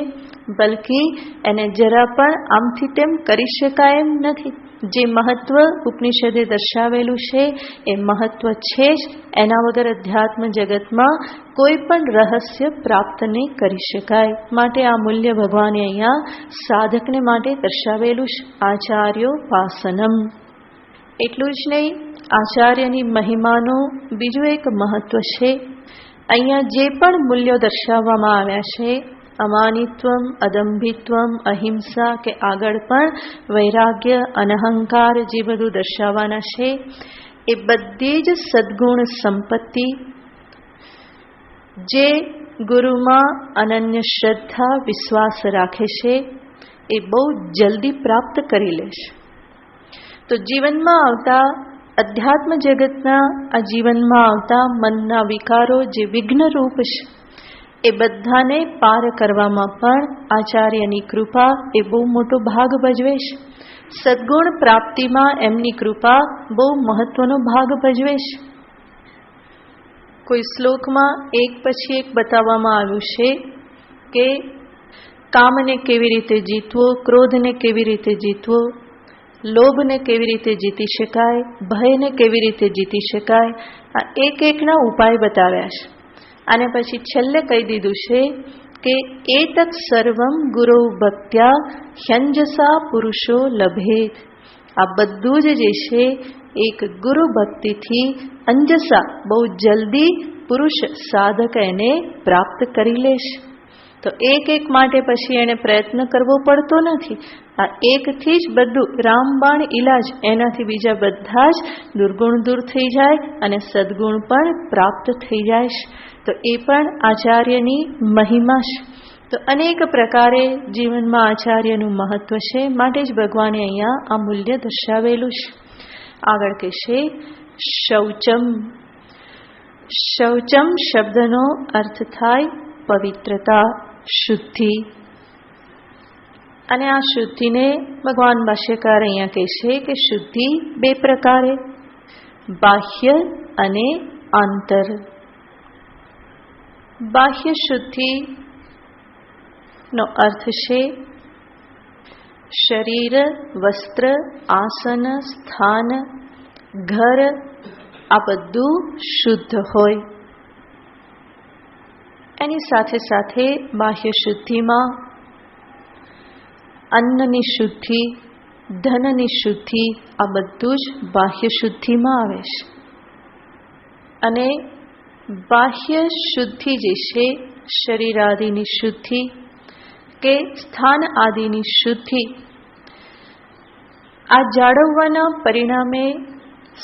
બલકી એને જરા પણ આમથી તેમ કરી શકાય એમ નથી. જે મહત્વ ઉપનિષદે દર્શાવેલું છે એ મહત્વ છે જ. એના વગર અધ્યાત્મ જગતમાં કોઈ પણ રહસ્ય પ્રાપ્ત નહીં કરી શકાય. માટે આ મૂલ્ય ભગવાને અહીંયા સાધકને માટે દર્શાવેલું છે. આચાર્યોપાસનમ. એટલું જ નહીં, આચાર્યની મહિમાનું બીજું એક મહત્વ છે. અહીંયા જે પણ મૂલ્યો દર્શાવવામાં આવ્યા છે, અમાનિત્વમ, અદંભિત્વમ, અહિંસા, કે આગળ પણ વૈરાગ્ય, અનહંકાર જે બધું દર્શાવવાના છે, એ બધી જ સદ્ગુણ સંપત્તિ જે ગુરુમાં અનન્ય શ્રદ્ધા, વિશ્વાસ રાખે છે એ બહુ જલ્દી પ્રાપ્ત કરી લે છે. તો જીવનમાં આવતા અધ્યાત્મ જગતના આ જીવનમાં આવતા મનના વિકારો જે વિઘ્નરૂપ છે એ બધાને પાર કરવામાં પણ આચાર્યની કૃપા એ બહુ મોટો ભાગ ભજવે છે. સદ્ગુણ પ્રાપ્તિમાં એમની કૃપા બહુ મહત્વનો ભાગ ભજવે છે. કોઈ શ્લોકમાં એક પછી એક બતાવવામાં આવ્યું છે કે કામને કેવી રીતે જીતવો, ક્રોધને કેવી રીતે જીતવો, લોભને કેવી રીતે જીતી શકાય, ભયને કેવી રીતે જીતી શકાય. આ એક એકના ઉપાય બતાવ્યા છે. અને પછી છેલ્લે કહી દીધું છે કે એતત સર્વમ ગુરુ ભક્ત્યા હ્યંજસા પુરુષો લભેત. આ બધું જ જે છે એક ગુરુ ભક્તિથી અંજસા બહુ જલ્દી પુરુષ સાધક એને પ્રાપ્ત કરી લેશે. તો એક એક માટે પછી એને પ્રયત્ન કરવો પડતો નથી. આ એકથી જ બધું રામબાણ ઈલાજ, એનાથી બીજા બધા જ દુર્ગુણ દૂર થઈ જાય અને સદગુણ પણ પ્રાપ્ત થઈ જાય છે. તો એ પણ આચાર્યની મહિમા છે. તો અનેક પ્રકારે જીવનમાં આચાર્યનું મહત્વ છે. માટે જ ભગવાને અહીંયા આ મૂલ્ય દર્શાવેલું છે. આગળ કહેશે શૌચમ. શૌચમ શબ્દનો અર્થ થાય પવિત્રતા, શુદ્ધિ. અને આ શુદ્ધિને ભગવાન ભાષ્યકાર અહીંયા કહેશે કે શુદ્ધિ બે પ્રકારે, બાહ્ય અને આંતર. બાહ્ય શુદ્ધિ નો અર્થ છે શરીર, વસ્ત્ર, આસન, સ્થાન, ઘર આ બધું શુદ્ધ હોય. એની સાથે સાથે બાહ્ય શુદ્ધિમાં અન્નની શુદ્ધિ, ધનની શુદ્ધિ આ બધું જ બાહ્ય શુદ્ધિમાં આવે છે. અને બાહ્ય શુદ્ધિ જે છે શરીર આદિની શુદ્ધિ કે સ્થાન આદિની શુદ્ધિ આ જાળવવાના પરિણામે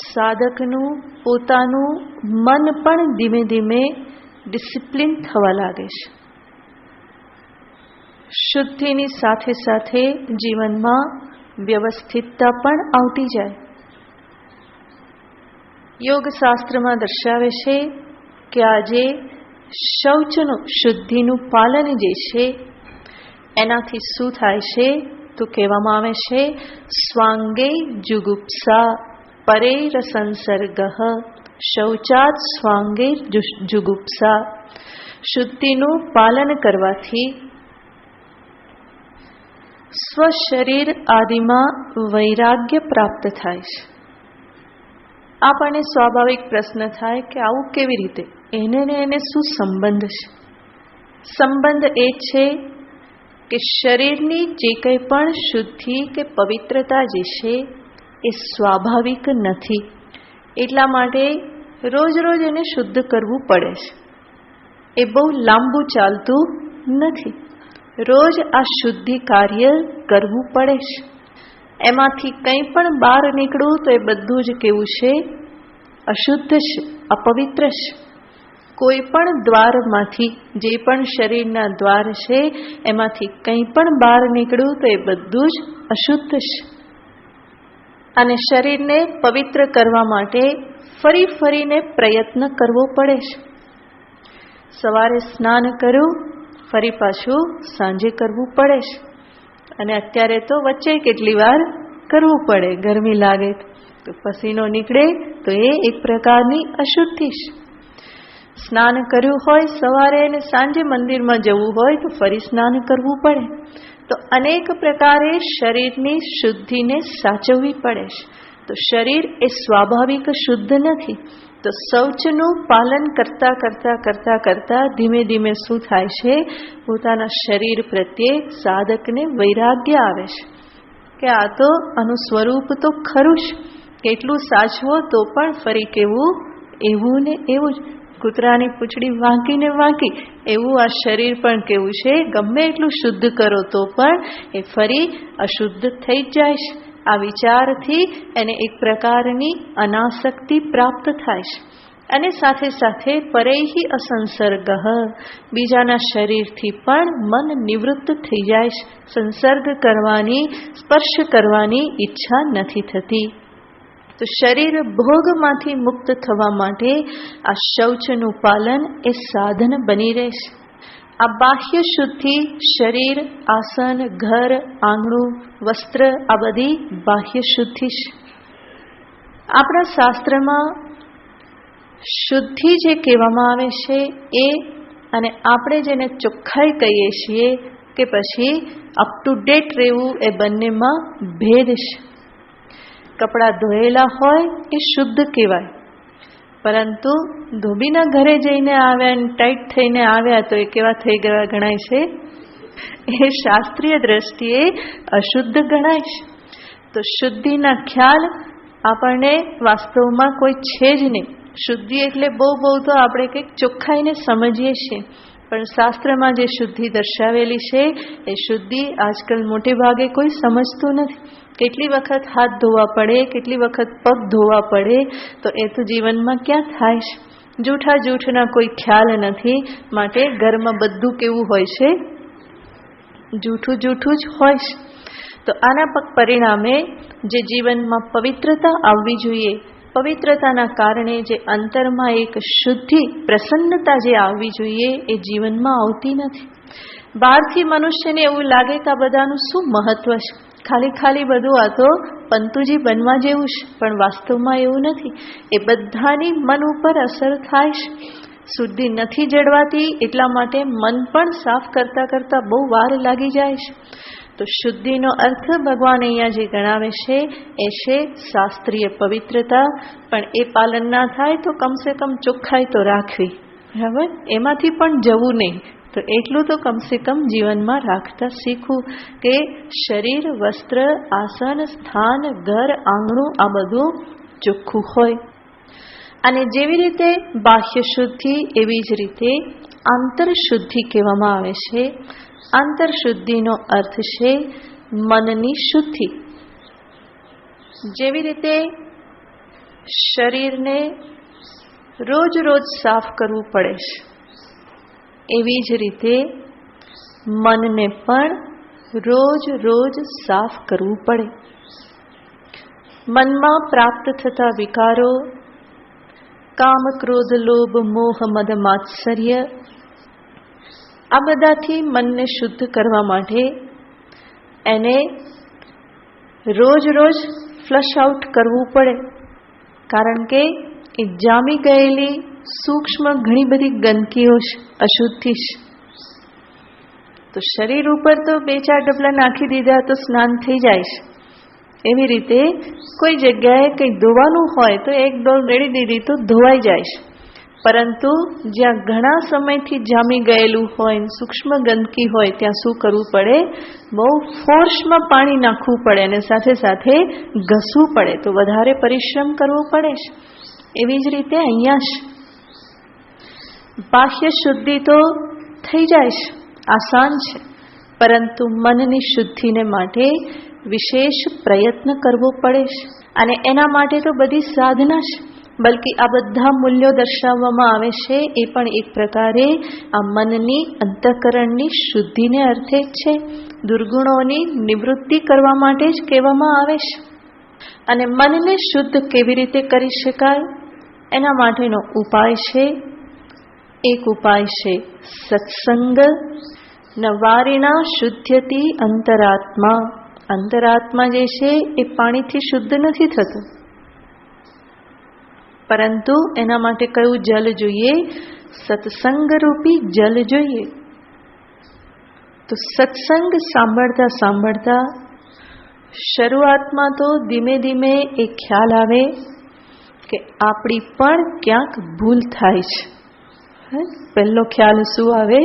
સાધકનું પોતાનું મન પણ ધીમે ધીમે ડિસિપ્લિન થવા લાગે છે. શુદ્ધિની સાથે સાથે જીવનમાં વ્યવસ્થિતતા પણ આવતી જાય. યોગશાસ્ત્રમાં દર્શાવે છે કે આજે શૌચનું શુદ્ધિનું પાલન જે છે એનાથી શું થાય છે તો કહેવામાં આવે છે સ્વાંગે જુગુપ્સા પરેર સંસર્ગ શૌચાત સ્વાંગે જુગુપ્સા. શુદ્ધિનું પાલન કરવાથી સ્વશરીર આદિમાં વૈરાગ્ય પ્રાપ્ત થાય છે. આપણને સ્વાભાવિક પ્રશ્ન થાય કે આવું કેવી રીતે, એને ને એને શું સંબંધ છે? સંબંધ એ છે કે શરીરની જે કંઈ પણ શુદ્ધિ કે પવિત્રતા જે છે એ સ્વાભાવિક નથી. એટલા માટે રોજ રોજ એને શુદ્ધ કરવું પડે છે. એ બહુ લાંબુ ચાલતું નથી. રોજ આ શુદ્ધિ કાર્ય કરવું પડે છે. એમાંથી કંઈ પણ બહાર નીકળવું તો એ બધું જ કેવું છે? અશુદ્ધ છે, અપવિત્ર છે. કોઈ પણ દ્વારમાંથી, જે પણ શરીરના દ્વાર છે એમાંથી કંઈ પણ બહાર નીકળવું તો એ બધું જ અશુદ્ધ છે. અને શરીરને પવિત્ર કરવા માટે ફરી ફરીને પ્રયત્ન કરવો પડે છે. સવારે સ્નાન કર્યું, ફરી પાછું સાંજે કરવું પડે છે. અને અત્યારે તો વચ્ચે કેટલી વાર કરવું પડે, ગરમી લાગે તો પસીનો નીકળે તો એ એક પ્રકારની અશુદ્ધિ છે. સ્નાન કર્યું હોય સવારે અને સાંજે મંદિરમાં જવું હોય તો ફરી સ્નાન કરવું પડે. તો અનેક પ્રકારે શરીરની શુદ્ધિને સાચવવી પડે છે. તો શરીર એ સ્વાભાવિક શુદ્ધ નથી. તો શૌચનું પાલન કરતા કરતા કરતા કરતા ધીમે ધીમે શું થાય છે? પોતાના શરીર પ્રત્યે સાધકને વૈરાગ્ય આવે છે કે આ તો આનું સ્વરૂપ તો ખરું જ, કેટલું સાચવો તો પણ ફરી કેવું? એવું ને એવું જ. કૂતરાની પૂંછડી વાંકી ને વાંકી એવું આ શરીર પણ કેવું છે? ગમે એટલું શુદ્ધ કરો તો પણ એ ફરી અશુદ્ધ થઈ જાય છે. આ વિચારથી એને એક પ્રકારની અનાસક્તિ પ્રાપ્ત થાય છે. અને સાથે સાથે પરેહી અસંસર્ગ, બીજાના શરીરથી પણ મન નિવૃત્ત થઈ જાય છે. સંસર્ગ કરવાની, સ્પર્શ કરવાની ઈચ્છા નથી થતી. તો શરીર ભોગમાંથી મુક્ત થવા માટે આ શૌચનું પાલન એ સાધન બની રહેશે. આ બાહ્ય શુદ્ધિ શરીર, આસન, ઘર, આંગણું, વસ્ત્ર આ બધી બાહ્ય શુદ્ધિ છે. આપણા શાસ્ત્રમાં શુદ્ધિ જે કહેવામાં આવે છે એ અને આપણે જેને ચોખ્ખાઈ કહીએ છીએ કે પછી અપ ટુ ડેટ રહેવું એ બંનેમાં ભેદ છે. કપડાં ધોયેલા હોય એ શુદ્ધ કહેવાય, પરંતુ ધોબીના ઘરે જઈને આવ્યા અને ટાઈટ થઈને આવ્યા તો એ કેવા થઈ ગયા ગણાય છે? એ શાસ્ત્રીય દ્રષ્ટિએ અશુદ્ધ ગણાય છે. તો શુદ્ધિના ખ્યાલ આપણને વાસ્તવમાં કોઈ છે જ નહીં. શુદ્ધિ એટલે બહુ તો આપણે કંઈક ચોખ્ખાઈને સમજીએ છીએ, પણ શાસ્ત્રમાં જે શુદ્ધિ દર્શાવેલી છે એ શુદ્ધિ આજકાલ મોટે ભાગે કોઈ સમજતું નથી. કેટલી વખત હાથ ધોવા પડે, કેટલી વખત પગ ધોવા પડે, તો એ તો જીવનમાં ક્યાં થાય છે? જૂઠના કોઈ ખ્યાલ નથી, માટે ઘરમાં બધું કેવું હોય છે? જૂઠું જ હોય છે. તો આના પરિણામે જે જીવનમાં પવિત્રતા આવવી જોઈએ, પવિત્રતાના કારણે જે અંતરમાં એક શુદ્ધિ, પ્રસન્નતા જે આવવી જોઈએ એ જીવનમાં આવતી નથી. બહારથી મનુષ્યને એવું લાગે કે આ બધાનું શું મહત્વ છે, ખાલી બધું આ તો પંતુજી બનવા જેવું છે, પણ વાસ્તવમાં એવું નથી. એ બધાની મન ઉપર અસર થાય છે. શુદ્ધિ નથી જળવાતી, એટલા માટે મન પણ સાફ કરતા કરતા બહુ વાર લાગી જાય છે. તો શુદ્ધિનો અર્થ ભગવાન અહીંયા જે ગણાવે છે એ છે શાસ્ત્રીય પવિત્રતા. પણ એ પાલન ના થાય તો કમસે કમ ચોખ્ખાઈ તો રાખવી, બરાબર? એમાંથી પણ જવું નહીં. તો એટલું તો કમસે કમ જીવનમાં રાખતા શીખવું કે શરીર, વસ્ત્ર, આસન, સ્થાન, ઘર, આંગણું આ બધું ચોખ્ખું હોય. અને જેવી રીતે બાહ્ય શુદ્ધિ એવી જ રીતે આંતર શુદ્ધિ કહેવામાં આવે છે. આંતર શુદ્ધિનો અર્થ છે મનની શુદ્ધિ. જેવી રીતે શરીરને રોજ રોજ સાફ કરવું પડે છે, એવી જ રીતે મનને પણ રોજ રોજ સાફ કરવું પડે. મનમાં પ્રાપ્ત થતા વિકારો, કામ, ક્રોધ, લોભ, મોહ, મદ, માત્સર્ય, આ બધાથી મનને શુદ્ધ કરવા માટે એને રોજ રોજ ફ્લશ આઉટ કરવું પડે. કારણ કે એ જામી ગયેલી સૂક્ષ્મ ઘણી બધી ગંદકીઓ છે, અશુદ્ધિ છે. તો શરીર ઉપર તો 2-4 ડબલા નાખી દીધા તો સ્નાન થઈ જાય છે. એવી રીતે કોઈ જગ્યાએ કંઈ ધોવાનું હોય તો એક ડોલ રેડી દીધી તો ધોવાઈ જાય છે. પરંતુ જ્યાં ઘણા સમયથી જામી ગયેલું હોય, સૂક્ષ્મ ગંદકી હોય, ત્યાં શું કરવું પડે? બહુ ફોર્સમાં પાણી નાખવું પડે અને સાથે સાથે ઘસવું પડે, તો વધારે પરિશ્રમ કરવો પડે છે. એવી જ રીતે અહીંયા જ બાહ્ય શુદ્ધિ તો થઈ જાય છે, આસાન છે, પરંતુ મનની શુદ્ધિને માટે વિશેષ પ્રયત્ન કરવો પડે છે. અને એના માટે તો બધી સાધના છે. બલ્કિ આ બધા મૂલ્યો દર્શાવવામાં આવે છે એ પણ એક પ્રકારે આ મનની, અંતઃકરણની શુદ્ધિને અર્થે જ છે. દુર્ગુણોની નિવૃત્તિ કરવા માટે જ કહેવામાં આવે છે. અને મનને શુદ્ધ કેવી રીતે કરી શકાય એના માટેનો ઉપાય છે. એક ઉપાય છે સત્સંગ. નવારિણા શુદ્ધ્યતિ અંતરાત્મા. અંતરાત્મા જે છે એ પાણીથી શુદ્ધ નથી થતું, પરંતુ એના માટે કયું જલ જોઈએ? સત્સંગ રૂપી જલ જોઈએ. તો સત્સંગ સાંભળતા સાંભળતા શરૂઆતમાં તો ધીમે ધીમે એ ખ્યાલ આવે કે આપણી પણ ક્યાંક ભૂલ થાય છે. પહેલો ખ્યાલ શું આવે?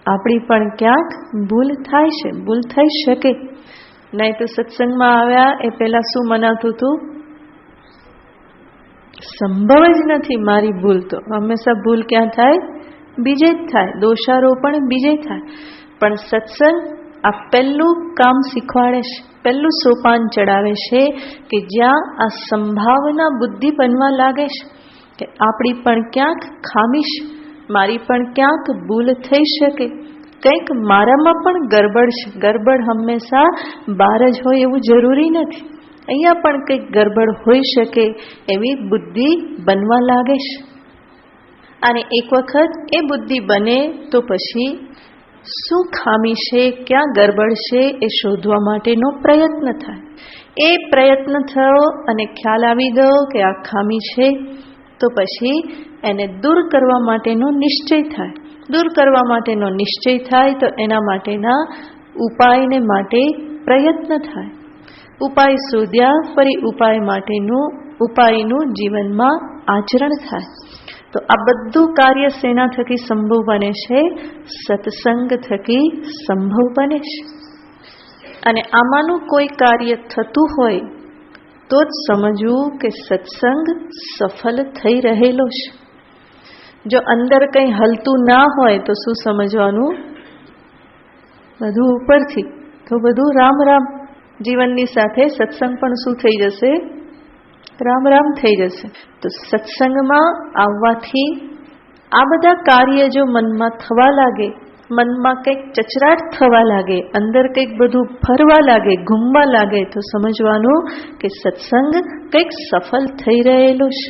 આપણી પણ ક્યાંક ભૂલ થાય છે, ભૂલ થઈ શકે. નહીં તો સત્સંગમાં આવ્યા એ પહેલા શું મનાતું હતું? સંભવ જ નથી મારી ભૂલ. તો હંમેશા ભૂલ ક્યાં થાય? બીજે જ થાય, દોષારોપણ બીજે થાય. પણ સત્સંગ આ પહેલું કામ શીખવાડે છે, પહેલું સોપાન ચડાવે છે કે જ્યાં આ સંભાવના બુદ્ધિ બનવા લાગે છે કે આપણી પણ ક્યાંક ખામી છે, મારી પણ ક્યાંક ભૂલ થઈ શકે, કંઈક મારામાં પણ ગરબડ છે. ગરબડ હંમેશા બહાર જ હોય એવું જરૂરી નથી, અહીંયા પણ કંઈક ગરબડ હોઈ શકે એવી બુદ્ધિ બનવા લાગે છે. અને એક વખત એ બુદ્ધિ બને તો પછી શું ખામી છે, ક્યાં ગરબડ છે એ શોધવા માટેનો પ્રયત્ન થાય. એ પ્રયત્ન થયો અને ખ્યાલ આવી ગયો કે આ ખામી છે, તો પછી એને દૂર કરવા માટેનો નિશ્ચય થાય. દૂર કરવા માટેનો નિશ્ચય થાય તો એના માટેના ઉપાયને માટે પ્રયત્ન થાય. ઉપાય શોધ્યા, ફરી ઉપાય માટેનું ઉપાયનું જીવનમાં આચરણ થાય. તો આ બધું કાર્ય શેના થકી સંભવ બને છે? સત્સંગ થકી સંભવ બને છે. અને આમાંનું કોઈ કાર્ય થતું હોય તો જ સમજવું કે સત્સંગ સફળ થઈ રહેલો છે. જો અંદર કંઈ હલતું ના હોય તો શું સમજવાનું? બધું ઉપરથી, તો બધું રામ રામ. જીવનની સાથે સત્સંગ પણ શું થઈ જશે? રામ રામ થઈ જશે. તો સત્સંગમાં આવવાથી આ બધા કાર્ય જો મનમાં થવા લાગે, મનમાં કંઈક ચચરાટ થવા લાગે, અંદર કંઈક બધું ફરવા લાગે, ઘૂમવા લાગે, તો સમજવાનું કે સત્સંગ કંઈક સફળ થઈ રહેલો છે.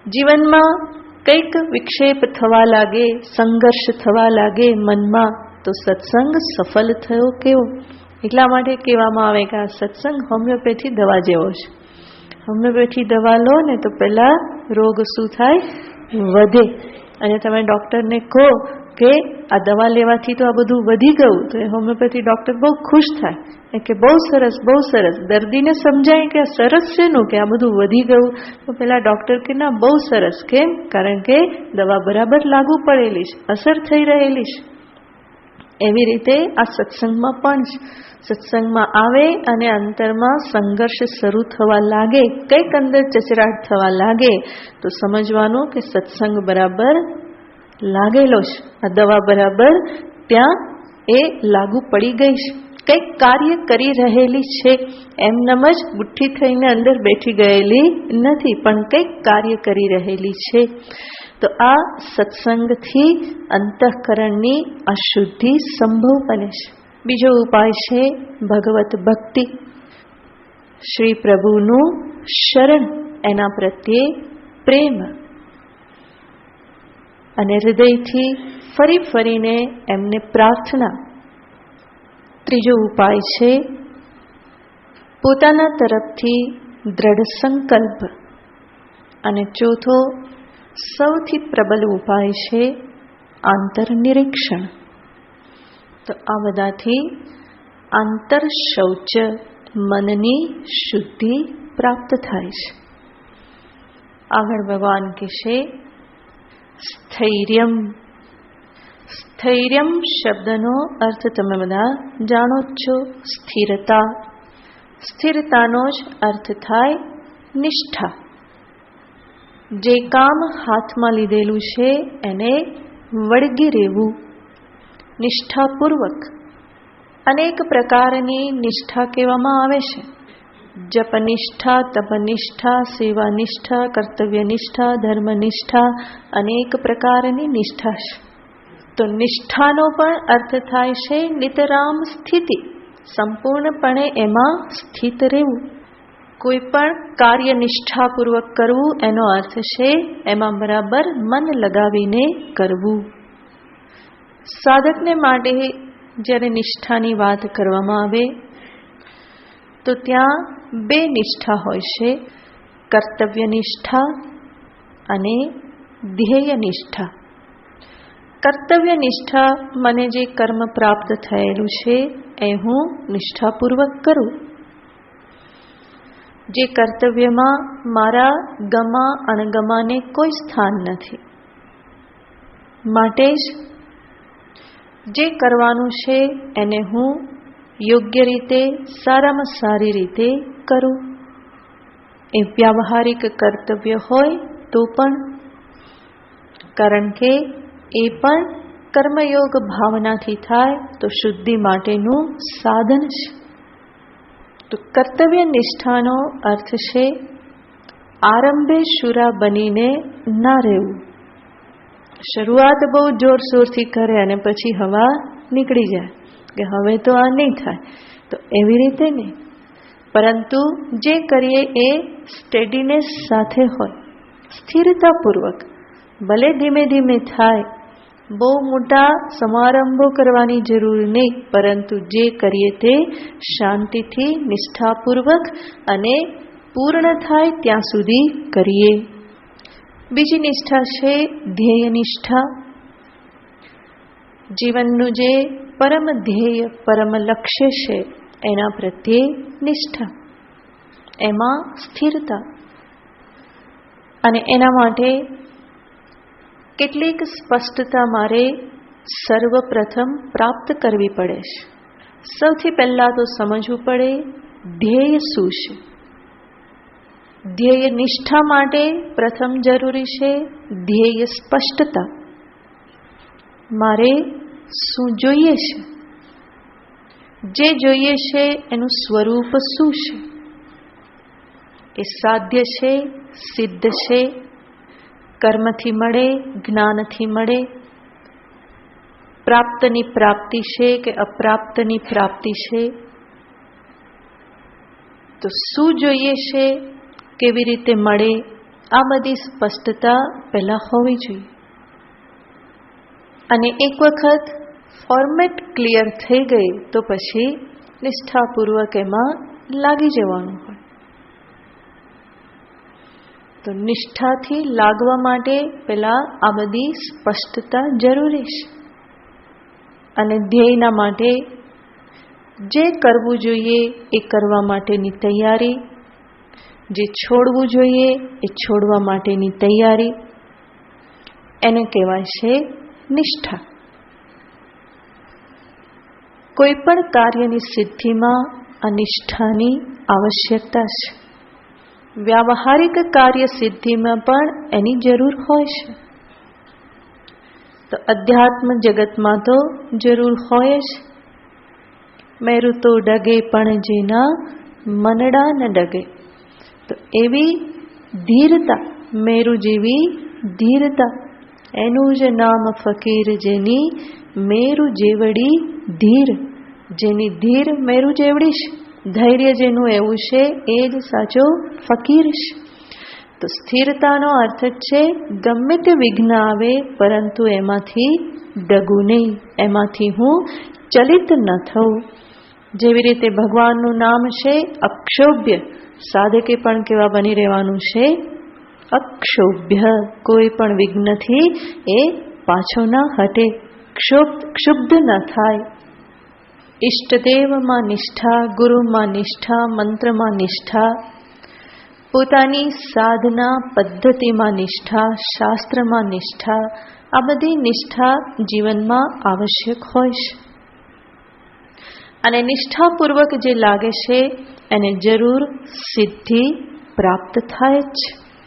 જીવનમાં કંઈક વિક્ષેપ થવા લાગે, સંઘર્ષ થવા લાગે મનમાં, તો સત્સંગ સફળ થયો કેવો? એટલા માટે કહેવામાં આવે કે આ સત્સંગ હોમિયોપેથી દવા જેવો છે. હોમિયોપેથી દવા લો ને તો પહેલા રોગ શું થાય? વધે. અને તમે ડૉક્ટરને કહો કે આ દવા લેવાથી તો આ બધું વધી ગયું, તો એ હોમિયોપેથી ડૉક્ટર બહુ ખુશ થાય કે બહુ સરસ, બહુ સરસ. દર્દીને સમજાય કે આ સરસ છે નું કે આ બધું વધી ગયું, તો પેલા ડૉક્ટર કે ના બહુ સરસ. કેમ? કારણ કે દવા બરાબર લાગુ પડેલી છે, અસર થઈ રહેલી છે. એવી રીતે આ સત્સંગમાં પણ સત્સંગમાં આવે અને અંતરમાં સંઘર્ષ શરૂ થવા લાગે, કંઈક અંદર ચચરાટ થવા લાગે, તો સમજવાનું કે સત્સંગ બરાબર લાગેલો છે, આ દવા બરાબર ત્યાં એ લાગુ પડી ગઈ છે. કંઈક કાર્ય કરી રહેલી છે, એમનેમ જ બુઠ્ઠી થઈને અંદર બેઠી ગયેલી નથી, પણ કંઈક કાર્ય કરી રહેલી છે. તો આ સત્સંગથી અંતઃકરણની અશુદ્ધિ સંભવ બને છે. બીજો ઉપાય છે ભગવત ભક્તિ, શ્રી પ્રભુનું શરણ, એના પ્રત્યે પ્રેમ, અને હૃદયથી ફરી ફરીને એમને પ્રાર્થના. ત્રીજો ઉપાય છે પોતાના તરફથી દ્રઢ સંકલ્પ. અને ચોથો સૌથી પ્રબલ ઉપાય છે આંતરનિરીક્ષણ. તો આ બધાથી આંતર શૌચ, મનની શુદ્ધિ પ્રાપ્ત થાય છે. આગળ ભગવાન કહેશે સ્થૈર્યમ. સ્થૈર્યમ શબ્દનો અર્થ તમે બધા જાણો જ છો, સ્થિરતા. સ્થિરતાનો જ અર્થ થાય નિષ્ઠા. જે કામ હાથમાં લીધેલું છે એને વળગી રહેવું નિષ્ઠાપૂર્વક. અનેક પ્રકારની નિષ્ઠા કહેવામાં આવે છે. જપનિષ્ઠા, તપનિષ્ઠા, સેવાનિષ્ઠા, કર્તવ્યનિષ્ઠા, ધર્મનિષ્ઠા, અનેક પ્રકારની નિષ્ઠા છે. તો નિષ્ઠાનો પણ અર્થ થાય છે નિતરામ સ્થિતિ, સંપૂર્ણપણે એમાં સ્થિત રહેવું. કોઈ પણ કાર્ય નિષ્ઠાપૂર્વક કરવું એનો અર્થ છે એમાં બરાબર મન લગાવીને કરવું. સાધકને માટે જ્યારે નિષ્ઠાની વાત કરવામાં આવે તો ત્યાં બે નિષ્ઠા હોય છે, કર્તવ્ય નિષ્ઠા અને ધ્યેય નિષ્ઠા. કર્તવ્ય નિષ્ઠા, મને જે કર્મ પ્રાપ્ત થયેલું છે એ હું નિષ્ઠાપૂર્વક કરું. જે કર્તવ્યમાં મારા ગમા અણગમાને કોઈ સ્થાન નથી, માટે જ જે કરવાનું છે એને હું યોગ્ય રીતે, સારામાં સારી રીતે કરું. એ વ્યાવહારિક કર્તવ્ય હોય તો પણ, કારણ કે એ પણ કર્મયોગ ભાવનાથી થાય તો શુદ્ધિ માટેનું સાધન છે. તો કર્તવ્ય નિષ્ઠાનો અર્થ છે આરંભે શુરા બનીને ના રહેવું. શરૂઆત બહુ જોરશોરથી કરે અને પછી હવા નીકળી જાય કે હવે તો આ નહીં થાય, તો એવી રીતે નહીં. પરંતુ જે કરીએ એ સ્ટેડીનેસ સાથે હોય, સ્થિરતાપૂર્વક. ભલે ધીમે ધીમે થાય, બહુ મોટા સમારંભો કરવાની જરૂર નહીં, પરંતુ જે કરીએ તે શાંતિથી, નિષ્ઠાપૂર્વક અને પૂર્ણ થાય ત્યાં સુધી કરીએ. બીજી નિષ્ઠા છે ધ્યેય નિષ્ઠા. જીવનનું જે પરમ ધ્યેય, પરમ લક્ષ્ય છે એના પ્રત્યે નિષ્ઠા, એમાં સ્થિરતા. અને એના માટે કેટલીક સ્પષ્ટતા મારે સર્વપ્રથમ પ્રાપ્ત કરવી પડે છે. સૌથી પહેલા તો સમજવું પડે ધ્યેય શું છે. ધ્યેય નિષ્ઠા માટે પ્રથમ જરૂરી છે ધ્યેય સ્પષ્ટતા. મારે શું જોઈએ છે, જે જોઈએ છે એનું સ્વરૂપ શું છે, એ સાધ્ય છે, સિદ્ધ છે, કર્મથી મળે, જ્ઞાનથી મળે, પ્રાપ્તની પ્રાપ્તિ છે કે અપ્રાપ્તની પ્રાપ્તિ છે. તો શું જોઈએ છે, કેવી રીતે મળે, આ બધી સ્પષ્ટતા પહેલા હોવી જોઈએ. અને એક વખત ફોર્મેટ ક્લિયર થઈ ગઈ તો પછી નિષ્ઠાપૂર્વક એમાં લાગી જવાનું હોય. તો નિષ્ઠાથી લાગવા માટે પહેલા આ બધી સ્પષ્ટતા જરૂરી છે. અને ધ્યેયના માટે જે કરવું જોઈએ એ કરવા માટેની તૈયારી, જે છોડવું જોઈએ એ છોડવા માટેની તૈયારી, એને કહેવાય છે નિષ્ઠા. કોઈ પણ કાર્યની સિદ્ધિમાં આ નિષ્ઠાની આવશ્યકતા છે. વ્યાવહારિક કાર્ય સિદ્ધિમાં પણ એની જરૂર હોય છે. તો અધ્યાત્મ જગતમાં તો જરૂર હોય જ. મેરું તો ડગે પણ જેના મનડા ન ડગે. તો એવી ધીરતા, મેરુ જેવી ધીરતા, એનું જ નામ ફકીર જેની મેરુ જેવડી ધીર. જેની ધીર મેરુ જેવડી છે, ધૈર્ય જેનું એવું છે એ જ સાચો ફકીર છે. તો સ્થિરતાનો અર્થ છે ગમે તે વિઘ્ન આવે પરંતુ એમાંથી ડગું નહીં, એમાંથી હું ચલિત ન થઉં. જેવી રીતે ભગવાનનું નામ છે અક્ષોભ્ય, સાધકે પણ કેવા બની રહેવાનું છે? અક્ષોભ્ય. કોઈ પણ વિઘ્નથી એ પાછો ના હટે, ક્ષુબ્ધ ન થાય. ઈષ્ટદેવમાં નિષ્ઠા, ગુરુમાં નિષ્ઠા, મંત્રમાં નિષ્ઠા, પોતાની સાધના પદ્ધતિમાં નિષ્ઠા, શાસ્ત્રમાં નિષ્ઠા, આ બધી નિષ્ઠા જીવનમાં આવશ્યક હોય છે. અને નિષ્ઠાપૂર્વક જે લાગે છે એને જરૂર સિદ્ધિ પ્રાપ્ત થાય જ.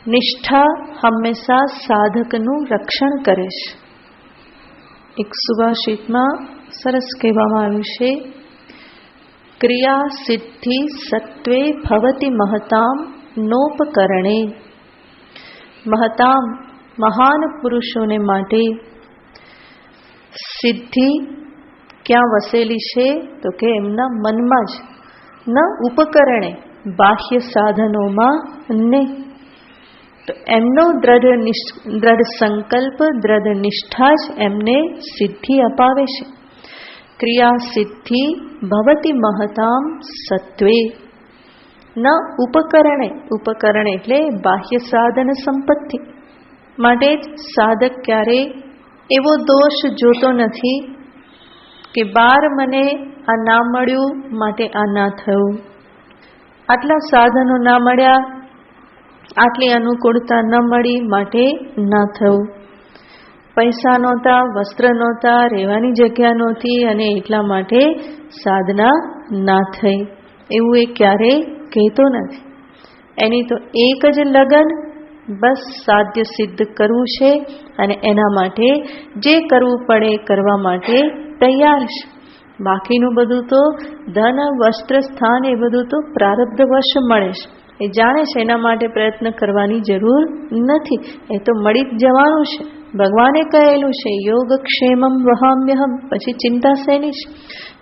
નિષ્ઠા હંમેશા સાધકનું રક્ષણ કરે છે. એક સુભાષિતમાં સરસ કહેવામાં આવ્યું છે, ક્રિયા સિદ્ધિ સત્વે ભવતિ મહતામ નોપકરણે. મહતામ, મહાન પુરુષોને માટે સિદ્ધિ ક્યાં વસેલી છે? તો કે એમના મનમાં જ, ન ઉપકરણે, બાહ્ય સાધનોમાં નહીં. તો એમનો દ્રઢ સંકલ્પ, દ્રઢ નિષ્ઠા જ એમને સિદ્ધિ અપાવે છે. ક્રિયા સિદ્ધિ ભવતિ મહતામ સત્વે ન ઉપકરણે. ઉપકરણ એટલે બાહ્ય સાધન સંપત્તિ. માટે જ સાધક ક્યારે એવો દોષ જોતો નથી કે બાર મને આ ના મળ્યું માટે આ ના થયું, આટલા સાધનો ના મળ્યા, આટલી અનુકૂળતા ન મળી માટે ના થયું, પૈસા નહોતા, વસ્ત્ર નહોતા, રહેવાની જગ્યા નહોતી અને એટલા માટે સાધના ના થઈ, એવું એ ક્યારેય કહેતો નથી. એની તો એક જ લગન, બસ સાધ્ય સિદ્ધ કરવું છે અને એના માટે જે કરવું પડે કરવા માટે તૈયાર છે. બાકીનું બધું તો ધન, વસ્ત્ર, સ્થાન એ બધું તો પ્રારબ્ધ વશ મળે છે. એ જાણે છે, એના માટે પ્રયત્ન કરવાની જરૂર નથી, એ તો મળી જ જવાનું છે. ભગવાને કહેલું છે યોગક્ષેમમ વહામ્યહમ, પછી ચિંતા શેની છે?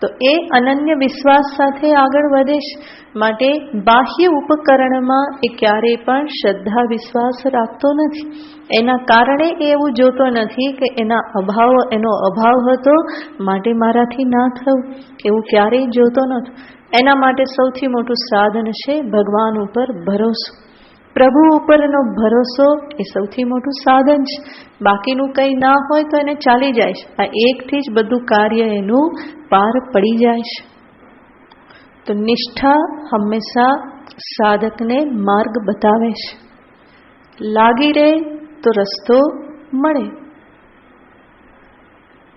તો એ અનન્ય વિશ્વાસ સાથે આગળ વધે છે. માટે બાહ્ય ઉપકરણમાં એ ક્યારેય પણ શ્રદ્ધા વિશ્વાસ રાખતો નથી. એના કારણે એ એવું જોતો નથી કે એનો અભાવ હતો માટે મારાથી ના થયું, એવું ક્યારેય જોતો નથી. એના માટે સૌથી મોટું સાધન છે ભગવાન ઉપર ભરોસો. પ્રભુ ઉપરનો ભરોસો એ સૌથી મોટું સાધન છે. બાકીનું કંઈ ના હોય તો એને ચાલી જાય છે. આ એકથી જ બધું કાર્ય એનું પાર પડી જાય છે. તો નિષ્ઠા હંમેશા સાધકને માર્ગ બતાવે છે. લાગી રહે તો રસ્તો મળે.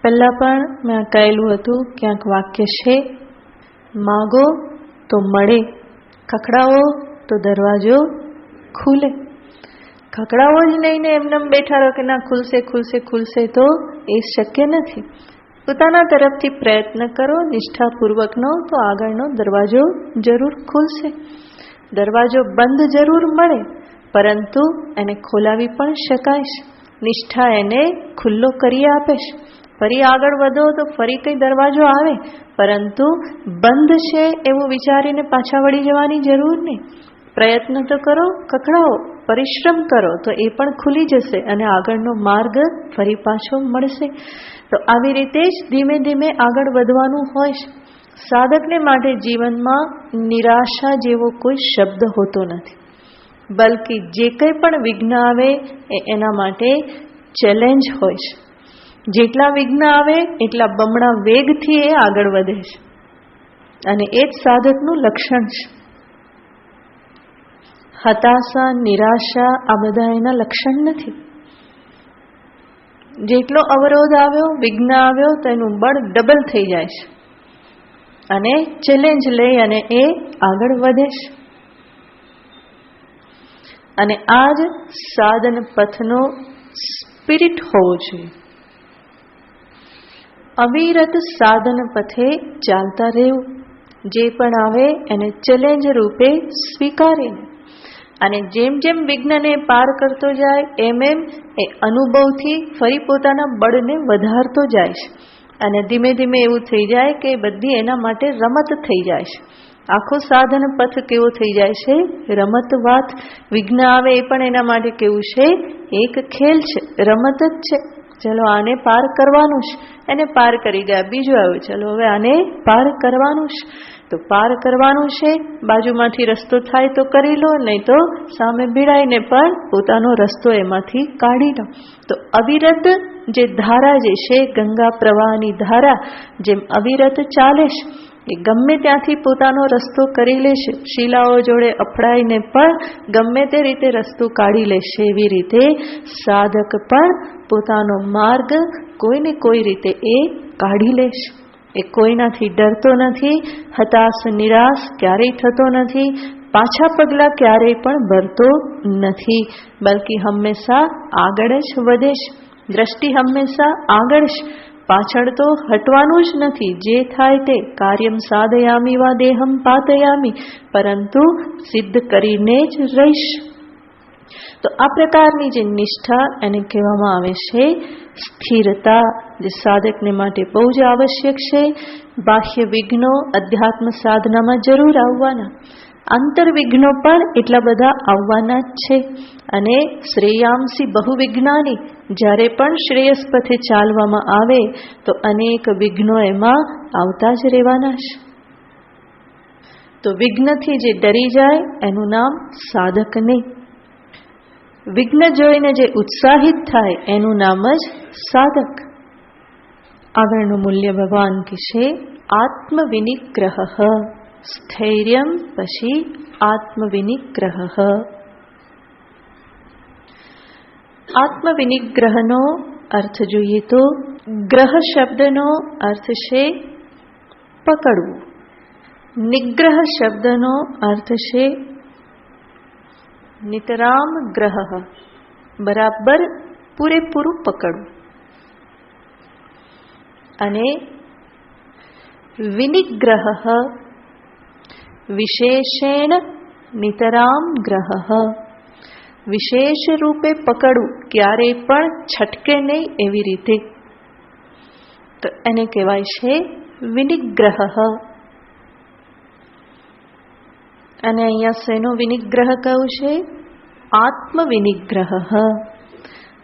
પહેલા પણ મેં કહેલું હતું, ક્યાંક વાક્ય છે, માગો તો મળે, ખખડાવો તો દરવાજો ખુલે. ખખડાવો જ નહીં ને એમને બેઠા રહો કે ના ખુલશે ખુલશે ખુલશે, તો એ શક્ય નથી. પોતાના તરફથી પ્રયત્ન કરો નિષ્ઠાપૂર્વકનો, તો આગળનો દરવાજો જરૂર ખુલશે. દરવાજો બંધ જરૂર મળે, પરંતુ એને ખોલાવી પણ શકાય છે. નિષ્ઠા એને ખુલ્લો કરી આપે છે. ફરી આગળ વધો તો ફરી કઈ દરવાજો આવે, પરંતુ બંધ છે એવું વિચારીને પાછા વળી જવાની જરૂર નહીં. પ્રયત્ન તો કરો, ખખડાવો, પરિશ્રમ કરો તો એ પણ ખુલી જશે અને આગળનો માર્ગ ફરી પાછો મળશે. તો આવી રીતે જ ધીમે ધીમે આગળ વધવાનું હોય છે. સાધકને માટે જીવનમાં નિરાશા જેવો કોઈ શબ્દ હોતો નથી, બલ્કિ જે કંઈ પણ વિઘ્ન આવે એ એના માટે ચેલેન્જ હોય છે. જેટલા વિઘ્ન આવે એટલા બમણા વેગથી એ આગળ વધે છે અને એ જ સાધકનું લક્ષણ છે. હતાશા, નિરાશા આ બધા એના લક્ષણ નથી. જેટલો અવરોધ આવ્યો, વિઘ્ન આવ્યો, તો એનું બળ ડબલ થઈ જાય છે અને ચેલેન્જ લઈ અને એ આગળ વધે છે. અને આ જ સાધન પથનો સ્પિરિટ હોવો જોઈએ. અવિરત સાધન પથે ચાલતા રહેવું. જે પણ આવે એને ચેલેન્જ રૂપે સ્વીકારીને, અને જેમ જેમ વિઘ્નને પાર કરતો જાય એમ એમ એ અનુભવથી ફરી પોતાના બળને વધારતો જાય છે, અને ધીમે ધીમે એવું થઈ જાય કે બધી એના માટે રમત થઈ જાય છે. આખો સાધન પથ કેવો થઈ જાય છે? રમત વાત. વિઘ્ન આવે એ પણ એના માટે કેવું છે? એક ખેલ છે, રમત જ છે. ચલો આને પાર કરવાનું છે, એને પાર કરી ગયા. બીજું આવ્યું, ચલો હવે આને પાર કરવાનું છે, તો પાર કરવાનું છે. બાજુમાંથી રસ્તો થાય તો કરી લો, નહીં તો સામે ભીડાઈને પણ પોતાનો રસ્તો એમાંથી કાઢી લો. તો અવિરત જે ધારા જે છે, ગંગા પ્રવાહની ધારા જેમ અવિરત ચાલે છે, એ ગમે ત્યાંથી પોતાનો રસ્તો કરી લેશે. શિલાઓ જોડે અફડાઈને પણ ગમે તે રીતે રસ્તો કાઢી લેશે. એવી રીતે સાધક પણ પોતાનો માર્ગ કોઈને કોઈ રીતે એ કાઢી લેશે. એ કોઈનાથી ડરતો નથી, હતાશ નિરાશ ક્યારેય થતો નથી, પાછા પગલા ક્યારેય પણ ભરતો નથી, બલ્કિ હંમેશા આગળ જ વધે છે. દ્રષ્ટિ હંમેશા આગળ છે, પાછળ તો હટવાનું જ નથી. જે થાય તે કાર્યમ સાધયામી વા દેહમ પાતયામી, પરંતુ સિદ્ધ કરીને જ રહીશ. તો આ પ્રકારની જે નિષ્ઠા એને કહેવામાં આવે છે સ્થિરતા, જે સાધકને માટે બહુ જ આવશ્યક છે. બાહ્ય વિઘ્નો અધ્યાત્મ સાધનામાં જરૂર આવવાના, આંતર વિઘ્નો પણ એટલા બધા આવવાના જ છે. અને શ્રેયાંસી બહુ વિઘ્નાની, જ્યારે પણ શ્રેયસ પથે ચાલવામાં આવે તો અનેક વિઘ્નો એમાં આવતા જ રહેવાના છે. તો વિઘ્નથી જે ડરી જાય એનું નામ સાધક નહીં. વિઘ્ન જોઈને જે ઉત્સાહિત થાય એનું નામ જ સાધક. આગળનું મૂલ્ય ભગવાન કહેશે આત્મવિનિગ્રહ. સ્થૈર્યમ પછી આત્મવિનિગ્રહ. આત્મવિનિગ્રહનો અર્થ જોઈએ તો ગ્રહ શબ્દનો અર્થ છે પકડવું. નિગ્રહ શબ્દનો અર્થ છે નિતરામ ગ્રહ, બરાબર પૂરેપૂરું પકડવું. અને વિનિગ્રહ વિશેષેણ નિતરામ ગ્રહ, વિશેષ રૂપે પકડવું, ક્યારેય પણ છટકે નહીં એવી રીતે, તો એને કહેવાય છે વિનિગ્રહ. અને અહીંયા શેનો વિનિગ્રહ કહ્યું છે? આત્મવિનિગ્રહ.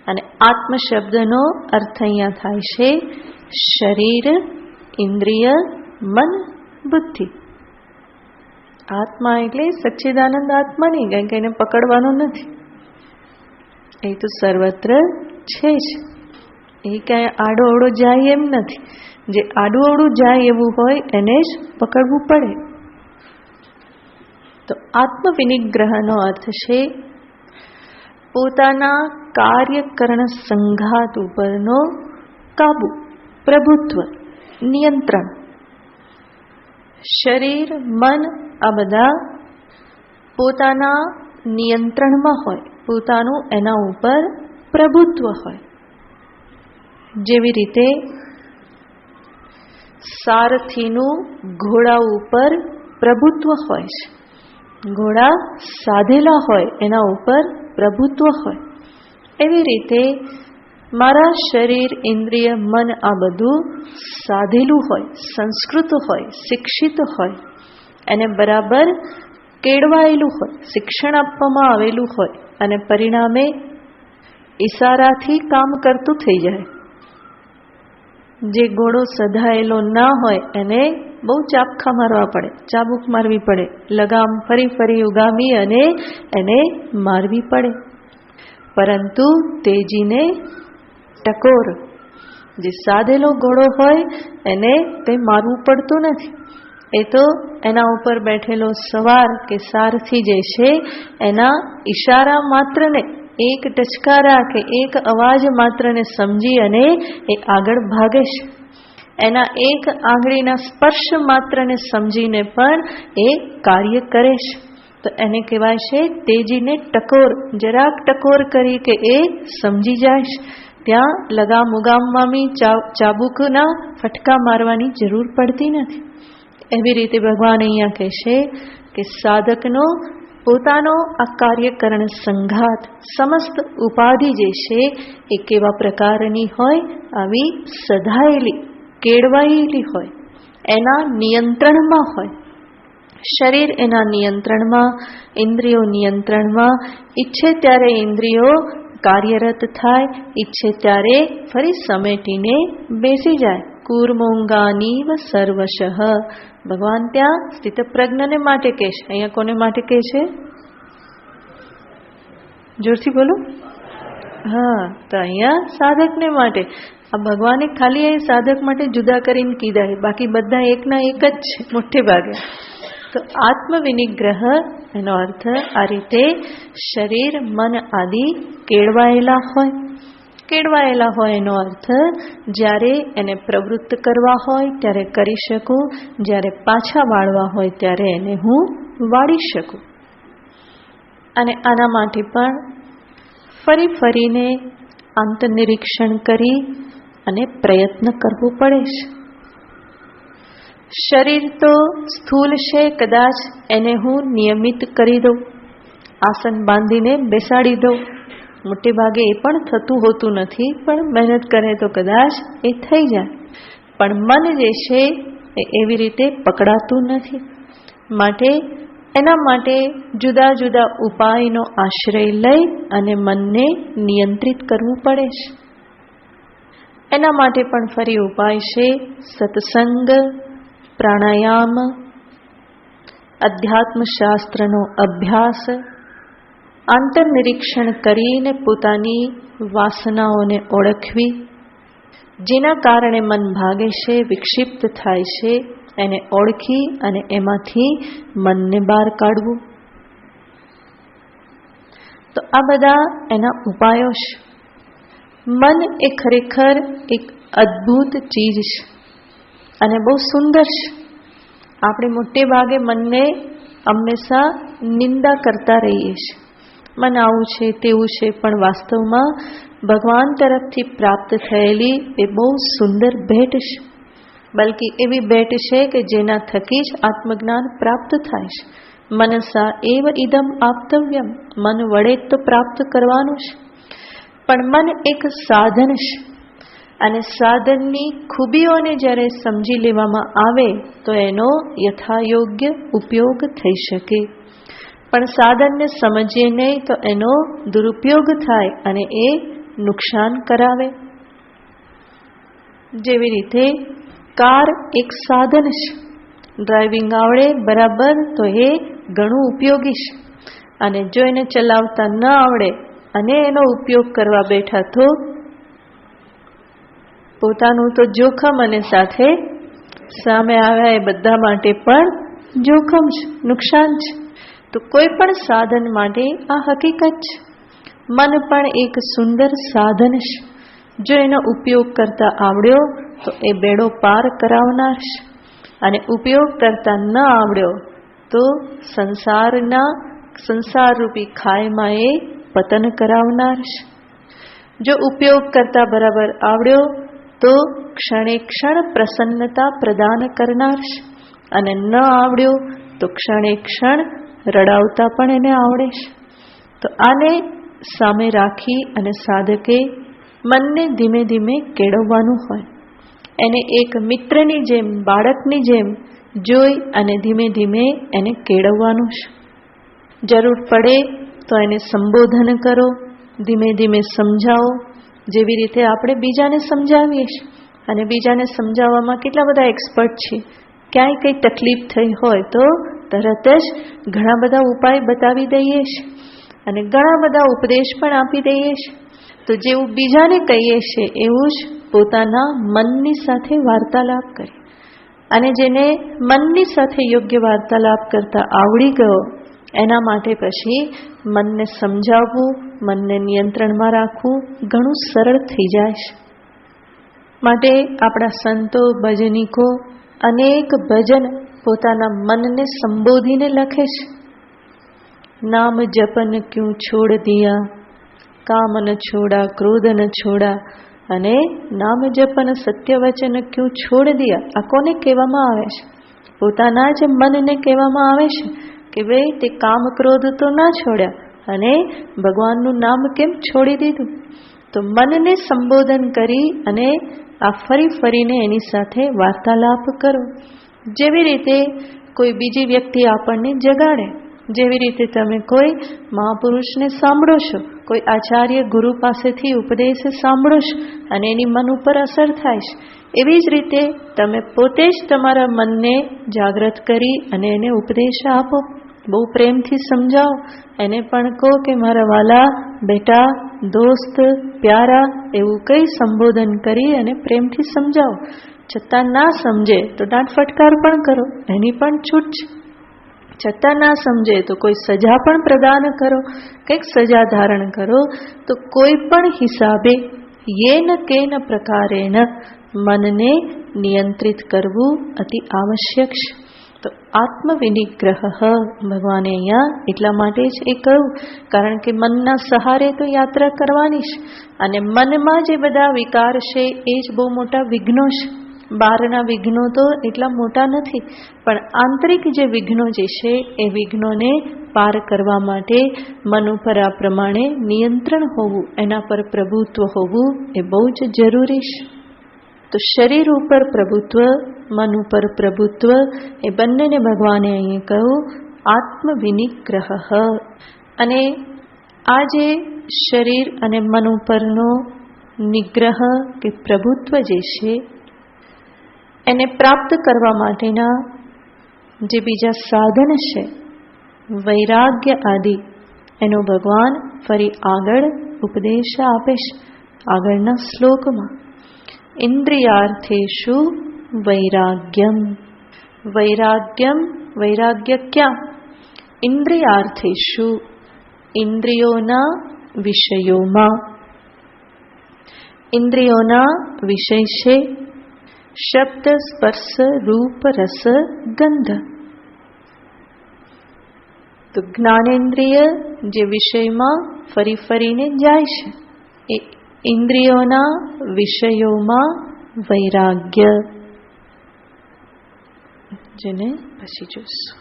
અને આત્મ શબ્દનો અર્થ અહીંયા થાય છે શરીર, ઇન્દ્રિય, મન, બુદ્ધિ. આત્મા એટલે સચ્ચિદાનંદ આત્મા નહીં, કારણ કે એને પકડવાનું નથી, એ તો સર્વત્ર છે જ. એ ક્યાંય આડો અવડો જાય એમ નથી. જે આડું અવડું જાય એવું હોય એને જ પકડવું પડે. તો આત્મવિનિગ્રહનો અર્થ છે પોતાના કાર્યકરણ સંઘાત ઉપરનો કાબુ, પ્રભુત્વ, નિયંત્રણ. શરીર, મન આ બધા પોતાના નિયંત્રણમાં હોય, પોતાનું એના ઉપર પ્રભુત્વ હોય. જેવી રીતે સારથીનું ઘોડા ઉપર પ્રભુત્વ હોય છે, ઘોડા સાધેલા હોય એના ઉપર પ્રભુત્વ હોય. એવી રીતે મારા શરીર, ઇન્દ્રિય, મન આ બધું સાધેલું હોય, સંસ્કૃત હોય, શિક્ષિત હોય, એને બરાબર કેળવાયેલું હોય, શિક્ષણ આપવામાં આવેલું હોય, અને પરિણામે ઈશારાથી કામ કરતું થઈ જાય. જે ઘોડો સધાયેલો ના હોય એને બહુ ચાબખા મારવા પડે, ચાબુક મારવી પડે, લગામ ફરી ફરી ઉગામી અને એને મારવી પડે. પરંતુ તેજીને ટકોર, જે સાધેલો ઘોડો હોય એને કંઈ મારવું પડતું નથી. એ તો એના ઉપર બેઠેલો સવાર કે સારથી જે છે એના ઈશારા માત્રને, એક ટચકારા કે એક અવાજ માત્રને સમજી અને એ આગળ ભાગે છે. એના એક આંગળીના સ્પર્શ માત્રને સમજીને પણ એ કાર્ય કરે છે. તો એને કહેવાય છે તેજીને ટકોર. જરાક ટકોર કરી કે એ સમજી જાય છે. ત્યાં લગામ ઉગામવાની ચાબુકના ફટકા મારવાની જરૂર પડતી નથી. એવી રીતે ભગવાન અહીંયા કહેશે કે સાધકનો પોતાનો આ કાર્યકરણ સંઘાત, સમસ્ત ઉપાધિ જે છે એ કેવા પ્રકારની હોય? આવી સધાયેલી, કેળવાયેલી હોય, એના નિયંત્રણમાં હોય. શરીર એના નિયંત્રણમાં, ઇન્દ્રિયો નિયંત્રણમાં. ઈચ્છે ત્યારે ઇન્દ્રિયો કાર્યરત થાય, ઈચ્છે ત્યારે ફરી સમેટીને બેસી જાય. કુર્મોંગાનીવ સર્વશઃ. ભગવાન ત્યાં સ્થિતપ્રજ્ઞને માટે કહે છે. અહીંયા કોને માટે કહે છે? જોરથી બોલો. હા, તો અહીંયા સાધકને માટે. આ ભગવાને ખાલી એ સાધક માટે જુદા કરીને કીધા, બાકી બધા એકના એક જ છે મોટે ભાગે. તો આત્મવિનિગ્રહ એનો અર્થ આ રીતે શરીર, મન આદિ કેળવાયેલા હોય. કેળવાયેલા હોય એનો અર્થ જ્યારે એને પ્રવૃત્ત કરવા હોય ત્યારે કરી શકું, જ્યારે પાછા વાળવા હોય ત્યારે એને હું વાળી શકું. અને આના માટે પણ ફરી ફરીને આંતરનિરીક્ષણ કરી અને પ્રયત્ન કરવો પડે છે. શરીર તો સ્થૂલ છે, કદાચ એને હું નિયમિત કરી દઉં, આસન બાંધીને બેસાડી દઉં. મોટે ભાગે એ પણ થતું હોતું નથી, પણ મહેનત કરે તો કદાચ એ થઈ જાય. પણ મન જે છે એ એવી રીતે પકડાતું નથી. માટે એના માટે જુદા જુદા ઉપાયનો આશ્રય લઈ અને મનને નિયંત્રિત કરવું પડે છે. એના માટે પણ ફરી ઉપાય છે સત્સંગ, પ્રાણાયામ, અધ્યાત્મ શાસ્ત્રનો અભ્યાસ, આંતરનિરીક્ષણ કરીને પોતાની વાસનાઓને ઓળખવી, જેના કારણે મન ભાગે છે, વિક્ષિપ્ત થાય છે, એને ઓળખી અને એમાંથી મનને બહાર કાઢવું. તો આ બધા એના ઉપાયો છે. મન એ ખરેખર એક અદ્ભુત ચીજ છે અને બહુ સુંદર છે. આપણે મોટે ભાગે મનને હંમેશા નિંદા કરતા રહીએ છીએ. મન આવું છે, તેવું છે, પણ વાસ્તવમાં ભગવાન તરફથી પ્રાપ્ત થયેલી એ બહુ સુંદર ભેટ છે. બલકી એવી ભેટ છે કે જેના થકી જ આત્મજ્ઞાન પ્રાપ્ત થાય છે. મનસા એવ ઇદમ આપ્તવ્યમ. મન વડે તો પ્રાપ્ત કરવાનું છે. પણ મન એક સાધન છે અને સાધનની ખૂબીઓને જ્યારે સમજી લેવામાં આવે તો એનો યથાયોગ્ય ઉપયોગ થઈ શકે. પણ સાધનને સમજીએ નહીં તો એનો દુરુપયોગ થાય અને એ નુકસાન કરાવે. જેવી રીતે કાર એક સાધન છે. ડ્રાઇવિંગ આવડે બરાબર તો એ ઘણું ઉપયોગી છે. અને જો એને ચલાવતા ન આવડે અને એનો ઉપયોગ કરવા બેઠા તો પોતાનું તો જોખમ અને સાથે સામે આવ્યા એ બધા માટે પણ જોખમ છે, નુકસાન છે. તો કોઈ પણ સાધન માટે આ હકીકત છે. મન પણ એક સુંદર સાધન છે. જો એનો ઉપયોગ કરતા આવડ્યો તો એ બેડો પાર કરાવનાર છે અને ઉપયોગ કરતા ન આવડ્યો તો સંસારરૂપી ખાઈમાં એ પતન કરાવનાર છે. જો ઉપયોગ કરતા બરાબર આવડ્યો તો ક્ષણે ક્ષણ પ્રસન્નતા પ્રદાન કરનાર છે અને ન આવડ્યો તો ક્ષણે ક્ષણ રડાવતા પણ એને આવડે છે. તો આને સામે રાખી અને સાધકે મનને ધીમે ધીમે કેળવવાનું હોય. એને એક મિત્રની જેમ, બાળકની જેમ જોઈ અને ધીમે ધીમે એને કેળવવાનું છે. જરૂર પડે તો એને સંબોધન કરો, ધીમે ધીમે સમજાવો. જેવી રીતે આપણે બીજાને સમજાવીએ છીએ અને બીજાને સમજાવવામાં કેટલા બધા એક્સપર્ટ છીએ. ક્યાંય કંઈ તકલીફ થઈ હોય તો તરત જ ઘણા બધા ઉપાય બતાવી દઈએ છીએ અને ઘણા બધા ઉપદેશ પણ આપી દઈએ છીએ. તો જેવું બીજાને કહીએ છીએ એવું જ પોતાના મનની સાથે વાર્તાલાપ કરીએ. અને જેને મનની સાથે યોગ્ય વાર્તાલાપ કરતા આવડી ગયો એના માટે પછી મનને સમજાવવું, મનને નિયંત્રણમાં રાખવું ઘણું સરળ થઈ જાય છે. માટે આપણા સંતો, ભજનિકો અનેક ભજન પોતાના મનને સંબોધીને લખે છે. નામ જપન ક્યું છોડ દિયા, કામ ન છોડા, ક્રોધ ન છોડા, અને નામ જપન સત્ય વચન ક્યું છોડ દિયા. આ કોને કહેવામાં આવે છે? પોતાના જ મનને કહેવામાં આવે છે કે ભાઈ તે કામ ક્રોધ તો ના છોડ્યા અને ભગવાનનું નામ કેમ છોડી દીધું? તો મનને સંબોધન કરી અને આ ફરીને એની સાથે વાર્તાલાપ કરો. જેવી રીતે કોઈ બીજી વ્યક્તિ આપણને જગાડે, જેવી રીતે તમે કોઈ મહાપુરુષને સાંભળો છો, કોઈ આચાર્ય ગુરુ પાસેથી ઉપદેશ સાંભળો છો અને એની મન ઉપર અસર થાય છે, એવી જ રીતે તમે પોતે જ તમારા મનને જાગૃત કરી અને એને ઉપદેશ આપો. બહુ પ્રેમથી સમજાવો. એને પણ કહો કે મારા વાલા બેટા, દોસ્ત, પ્યારા એવું કંઈ સંબોધન કરી અને પ્રેમથી સમજાવો. છતાં ના સમજે તો દાંત ફટકાર પણ કરો, એની પણ છૂટ છે. છતાં ના સમજે તો કોઈ સજા પણ પ્રદાન કરો, કંઈક સજા ધારણ કરો. તો કોઈ પણ હિસાબે યેન કેન પ્રકારેણ મનને નિયંત્રિત કરવું અતિ આવશ્યક છે. તો આત્મવિનિગ્રહ ભગવાને અહીંયા એટલા માટે જ એ કહ્યું, કારણ કે મનના સહારે તો યાત્રા કરવાની છે અને મનમાં જે બધા વિકાર છે એ જ બહુ મોટા વિઘ્નો છે. બહારના વિઘ્નો તો એટલા મોટા નથી, પણ આંતરિક જે વિઘ્નો જે છે એ વિઘ્નોને પાર કરવા માટે મન ઉપર આ પ્રમાણે નિયંત્રણ હોવું, એના પર પ્રભુત્વ હોવું એ બહુ જ જરૂરી છે. તો શરીર ઉપર પ્રભુત્વ, મન ઉપર પ્રભુત્વ એ બંનેને ભગવાને અહીં કહ્યું આત્મવિનિગ્રહ. અને આ જે શરીર અને મન ઉપરનો નિગ્રહ કે પ્રભુત્વ જે છે એને પ્રાપ્ત કરવા માટેના જે બીજા સાધન છે વૈરાગ્ય આદિ, એનો ભગવાન ફરી આગળ ઉપદેશ આપે છે આગળના શ્લોકમાં. ઇન્દ્રિયાર્થેષુ વૈરાગ્યમ. વૈરાગ્યમ, વૈરાગ્ય ક્યાં? ઇન્દ્રિયાર્થેષુ, ઇન્દ્રિયોના વિષયોમાં. ઇન્દ્રિયોના વિષય છે શબ્દ, સ્પર્શ, રૂપ, રસ, ગંધ. તો જ્ઞાનેન્દ્રિય જે વિષયમાં ફરીને જાય છે એ ઇન્દ્રિયોના વિષયોમાં વૈરાગ્ય, જેને પછી જોઈશું.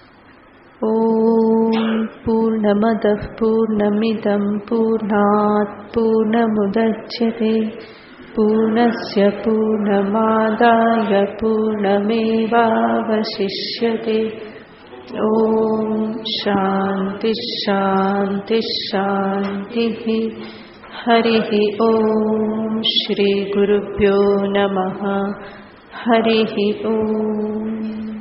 ઓમ પૂર્ણમદ પૂર્ણમિદં પૂર્ણાત પૂર્ણમુદચ્યતે પૂર્ણસ્ય પૂર્ણમાદાય પૂર્ણમેવાવશિષ્યતે. ઓમ શાંતિ શાંતિ શાંતિ. હરિ ઓમ. શ્રી ગુરુભ્યો નમઃ. હરિ ઓમ.